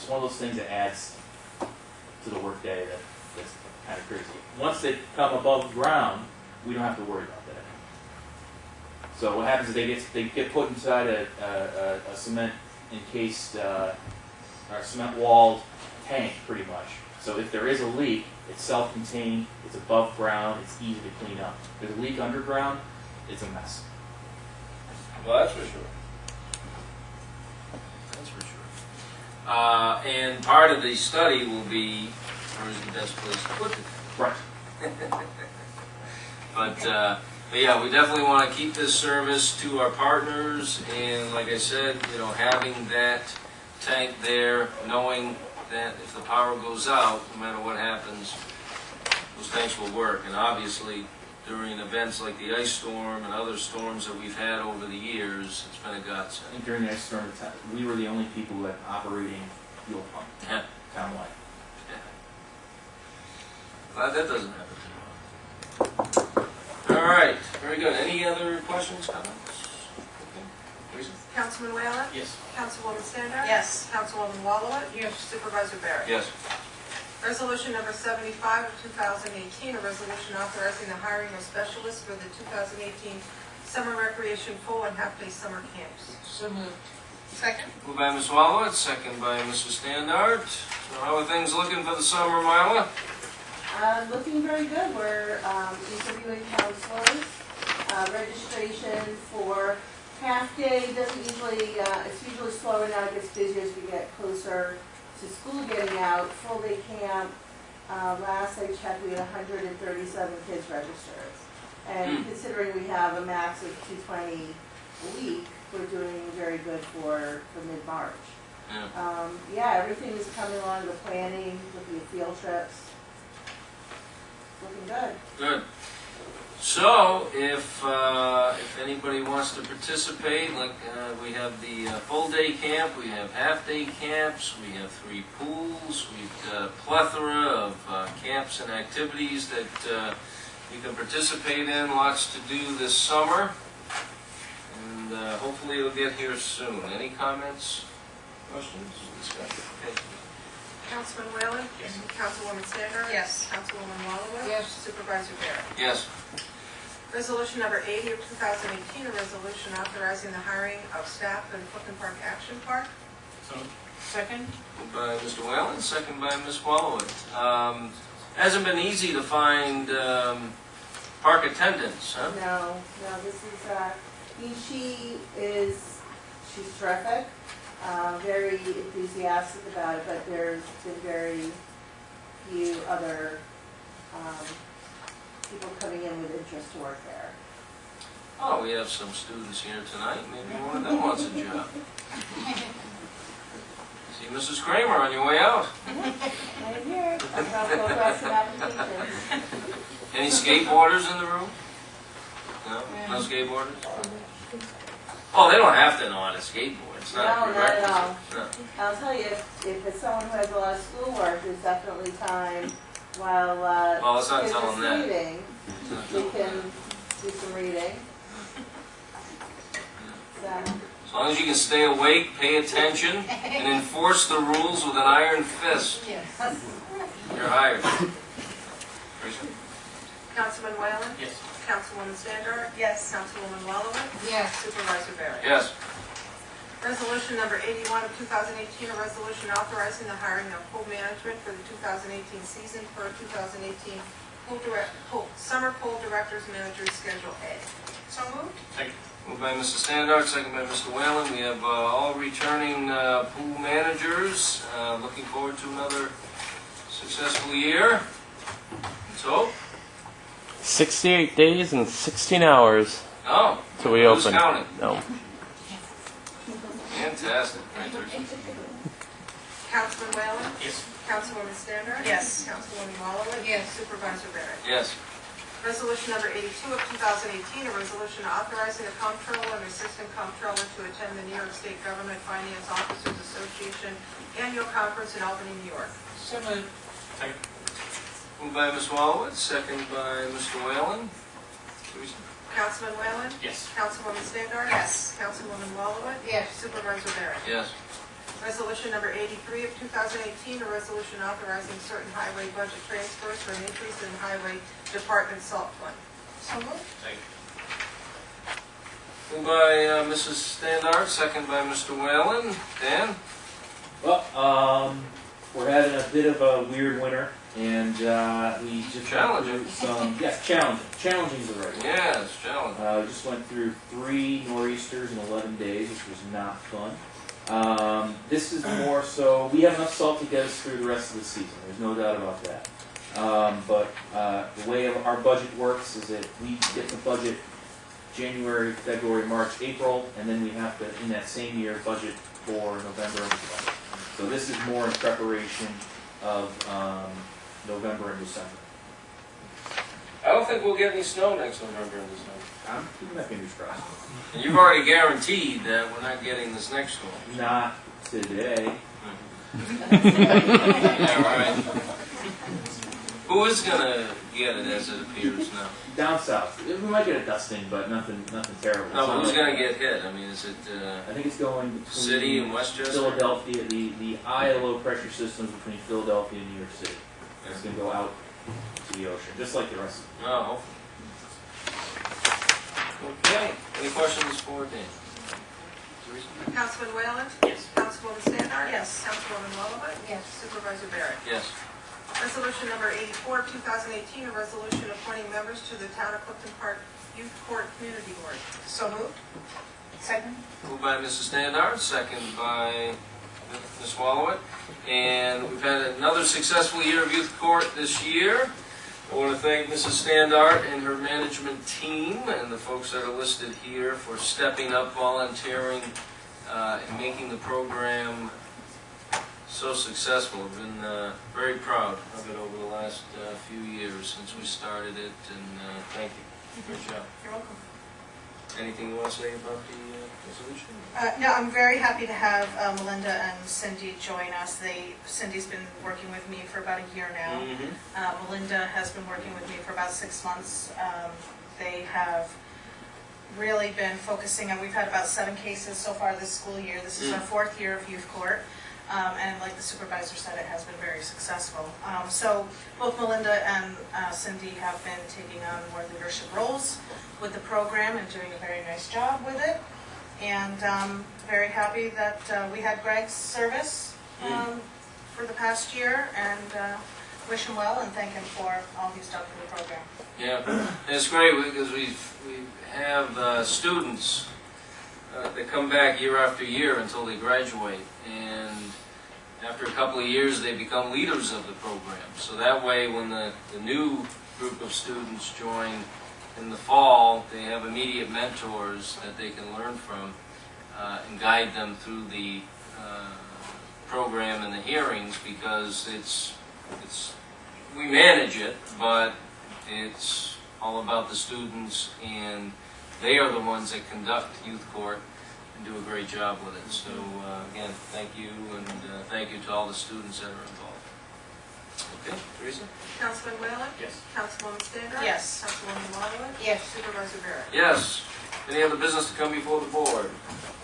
one of those things that adds to the workday that's kind of crazy. Once they come above ground, we don't have to worry about that. So what happens is they get put inside a cement encased or cement walled tank, pretty much. So if there is a leak, it's self-contained, it's above ground, it's easy to clean up. If there's a leak underground, it's a mess. Well, that's for sure. That's for sure. And part of the study will be where is the best place to put it. Right. But yeah, we definitely want to keep this service to our partners, and like I said, you know, having that tank there, knowing that if the power goes out, no matter what happens, those tanks will work. And obviously, during events like the ice storm and other storms that we've had over the years, it's been a I godsend. think during the ice storm, we were the only people who had an operating fuel pump Yeah. townwide. Glad that doesn't happen too much. All right, very good. Any other questions, comments? Okay. Teresa? Councilman Whalen? Yes. Councilwoman Standard? Yes. Councilwoman Wallowit? Yes. Supervisor Barry? Yes. Resolution number 75 of 2018, a resolution authorizing the hiring of specialists for the 2018 summer recreation full and half-day summer camps. So moved. Second? Moved by Ms. Wallowitz, second by Mrs. Standard. So how are things looking for the summer, Marla? Looking very good. We're interviewing counselors. Registration for half-day doesn't usually, it's usually slower now, it gets busier as we get closer to school getting out. Full-day camp, last I checked, we had 137 kids registered. And considering we have a max of 220 a week, we're doing very good for mid-March. Yeah. Everything is coming along, the planning, looking at field trips. Looking good. Good. So, if anybody wants to participate, like we have the full-day camp, we have half-day camps, we have 3 pools, we've got a plethora of camps and activities that you can participate in, lots to do this summer, and hopefully it'll get here soon. Any comments, questions, discussion? Okay. Councilman Whalen? Yes. Councilwoman Standard? Yes. Councilwoman Wallowit? Yes. Supervisor Barry? Yes. Resolution number 80 of 2018, a resolution authorizing the hiring of staff for the Clifton Park Action Park. So, Second? Moved by Mr. Whalen, second by Ms. Wallowit. Hasn't been easy to find park attendants, huh? No, this is, she's terrific, very enthusiastic about it, but there's been very few other people coming in with interest to work there. Oh, we have some students here tonight, maybe one of them wants a job. See Mrs. Kramer on your way out. I'm here, I'm about to go grab some applications. Any skateboarders in the room? No? No skateboarders? Oh, they don't have to know how to skateboard, it's not a No, not at all. prerequisite. I'll tell you, if it's someone who has a lot of schoolwork, there's definitely time while Well, let's not kids tell are them that. reading, we can do some reading. So, As long as you can stay awake, pay attention, and enforce the rules with an iron fist, Yes. you're hired. Teresa? Councilman Whalen? yes. Councilwoman Standard? Yes. Councilwoman Wallowit? Yes. Supervisor Barry? Yes. Resolution number 81 of 2018, a resolution authorizing the hiring of pool management for the 2018 season per 2018 summer pool directors managers Schedule A. So moved? Second. Moved by Mrs. Standard, second by Mr. Whalen. We have all returning pool managers. Looking forward to another successful year. Let's hope. 68 days and 16 hours Oh, till we who's open. counting? No. Fantastic. Right, Teresa? Councilman Whalen? Yes. Councilwoman Standard? Yes. Councilwoman Wallowit? Yes. Supervisor Barry? Yes. Resolution number 82 of 2018, a resolution authorizing the comptroller and assistant comptroller to attend the New York State Government Finance Officers Association Annual Conference in Albany, New York. So moved. Second. Moved by Ms. Wallowitz, second by Mr. Whalen. Teresa? Councilman Whalen? Yes. Councilwoman Standard? Yes. Councilwoman Wallowit? Yes. Supervisor Barry? Yes. Resolution number 83 of 2018, a resolution authorizing certain highway budget transfers for an increase in highway department salt fund. So moved? Second. Moved by Mrs. Standard, second by Mr. Whalen. Dan? Well, we're having a bit of a weird winter, and we just Challenging. went through some, yes, challenging is the right word. Yeah, it's challenging. We just went through 3 nor'easters in 11 days, which was not fun. This is more so, we have enough salt to get us through the rest of the season, there's no doubt about that. But the way our budget works is that we get the budget January, February, March, April, and then we have to, in that same year, budget for November and December. So this is more in preparation of November and December. I don't think we'll get any snow next November and December. I'm keeping my fingers crossed. And you've already guaranteed that we're not getting this next one. Not today. Yeah, right. Who is gonna get it as it appears now. Down south, we might get a dusting, but nothing terrible. No, but who's gonna get hit? I mean, is it, I think it's going between city and Westchester? Philadelphia, the eye low pressure systems between Philadelphia and New York City. It's going to go out to the ocean, just like the rest of Oh. Okay, any questions for Dan? Teresa? Councilman Whalen? Yes. Councilwoman Standard? Yes. Councilwoman Walowitz? Yes. Supervisor Barrett? Yes. Resolution number 84, 2018, a resolution appointing members to the Town of Clifton Park Youth Court Community Board. So moved. Second? Moved by Mrs. Standard, second by Ms. Wallowit. And we've had another successful year of youth court this year. I want to thank Mrs. Standard and her management team and the folks that are listed here for stepping up, volunteering, and making the program so successful. I've been very proud of it over the last few years since we started it, and thank you. Good job. You're welcome. Anything you want to say about the resolution? No, I'm very happy to have Melinda and Cindy join us. Cindy's been working with me for about a year now. Mm-hmm. Melinda has been working with me for about 6 months. They have really been focusing on, we've had about 7 cases so far this school year. This is our 4th year of youth court. And like the supervisor said, it has been very successful. So both Melinda and Cindy have been taking on more leadership roles with the program and doing a very nice job with it. And very happy that we had Greg's service for the past year, and wish him well and thank him for all he's done for the program. Yeah, and it's great because we have students that come back year after year until they graduate, and after a couple of years they become leaders of the program. So that way when the new group of students join in the fall, they have immediate mentors that they can learn from and guide them through the program and the hearings, because we manage it, but it's all about the students, and they are the ones that conduct youth court and do a great job with it. So again, thank you, and thank you to all the students that are involved. Okay, Teresa? Councilman Whalen? Yes. Councilwoman Standard? Yes. Councilwoman Walowitz? Yes. Supervisor Barrett? Yes. Any other business to come before the board?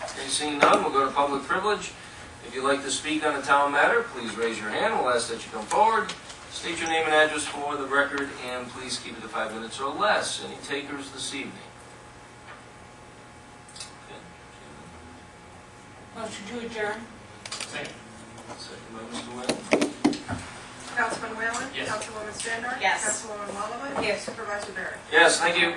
Okay, seeing none, we'll go to public privilege. If you'd like to speak on a town matter, please raise your hand. We'll ask that you come forward. State your name and address for the record, and please keep it to 5 minutes or less. Any takers this evening? Motion to adjourn? Second. Second by Mr. Webb. Councilman Whalen? Yes. Councilwoman Standard? Yes. Councilwoman Walowitz? Yes. Supervisor Barrett? Yes, thank you.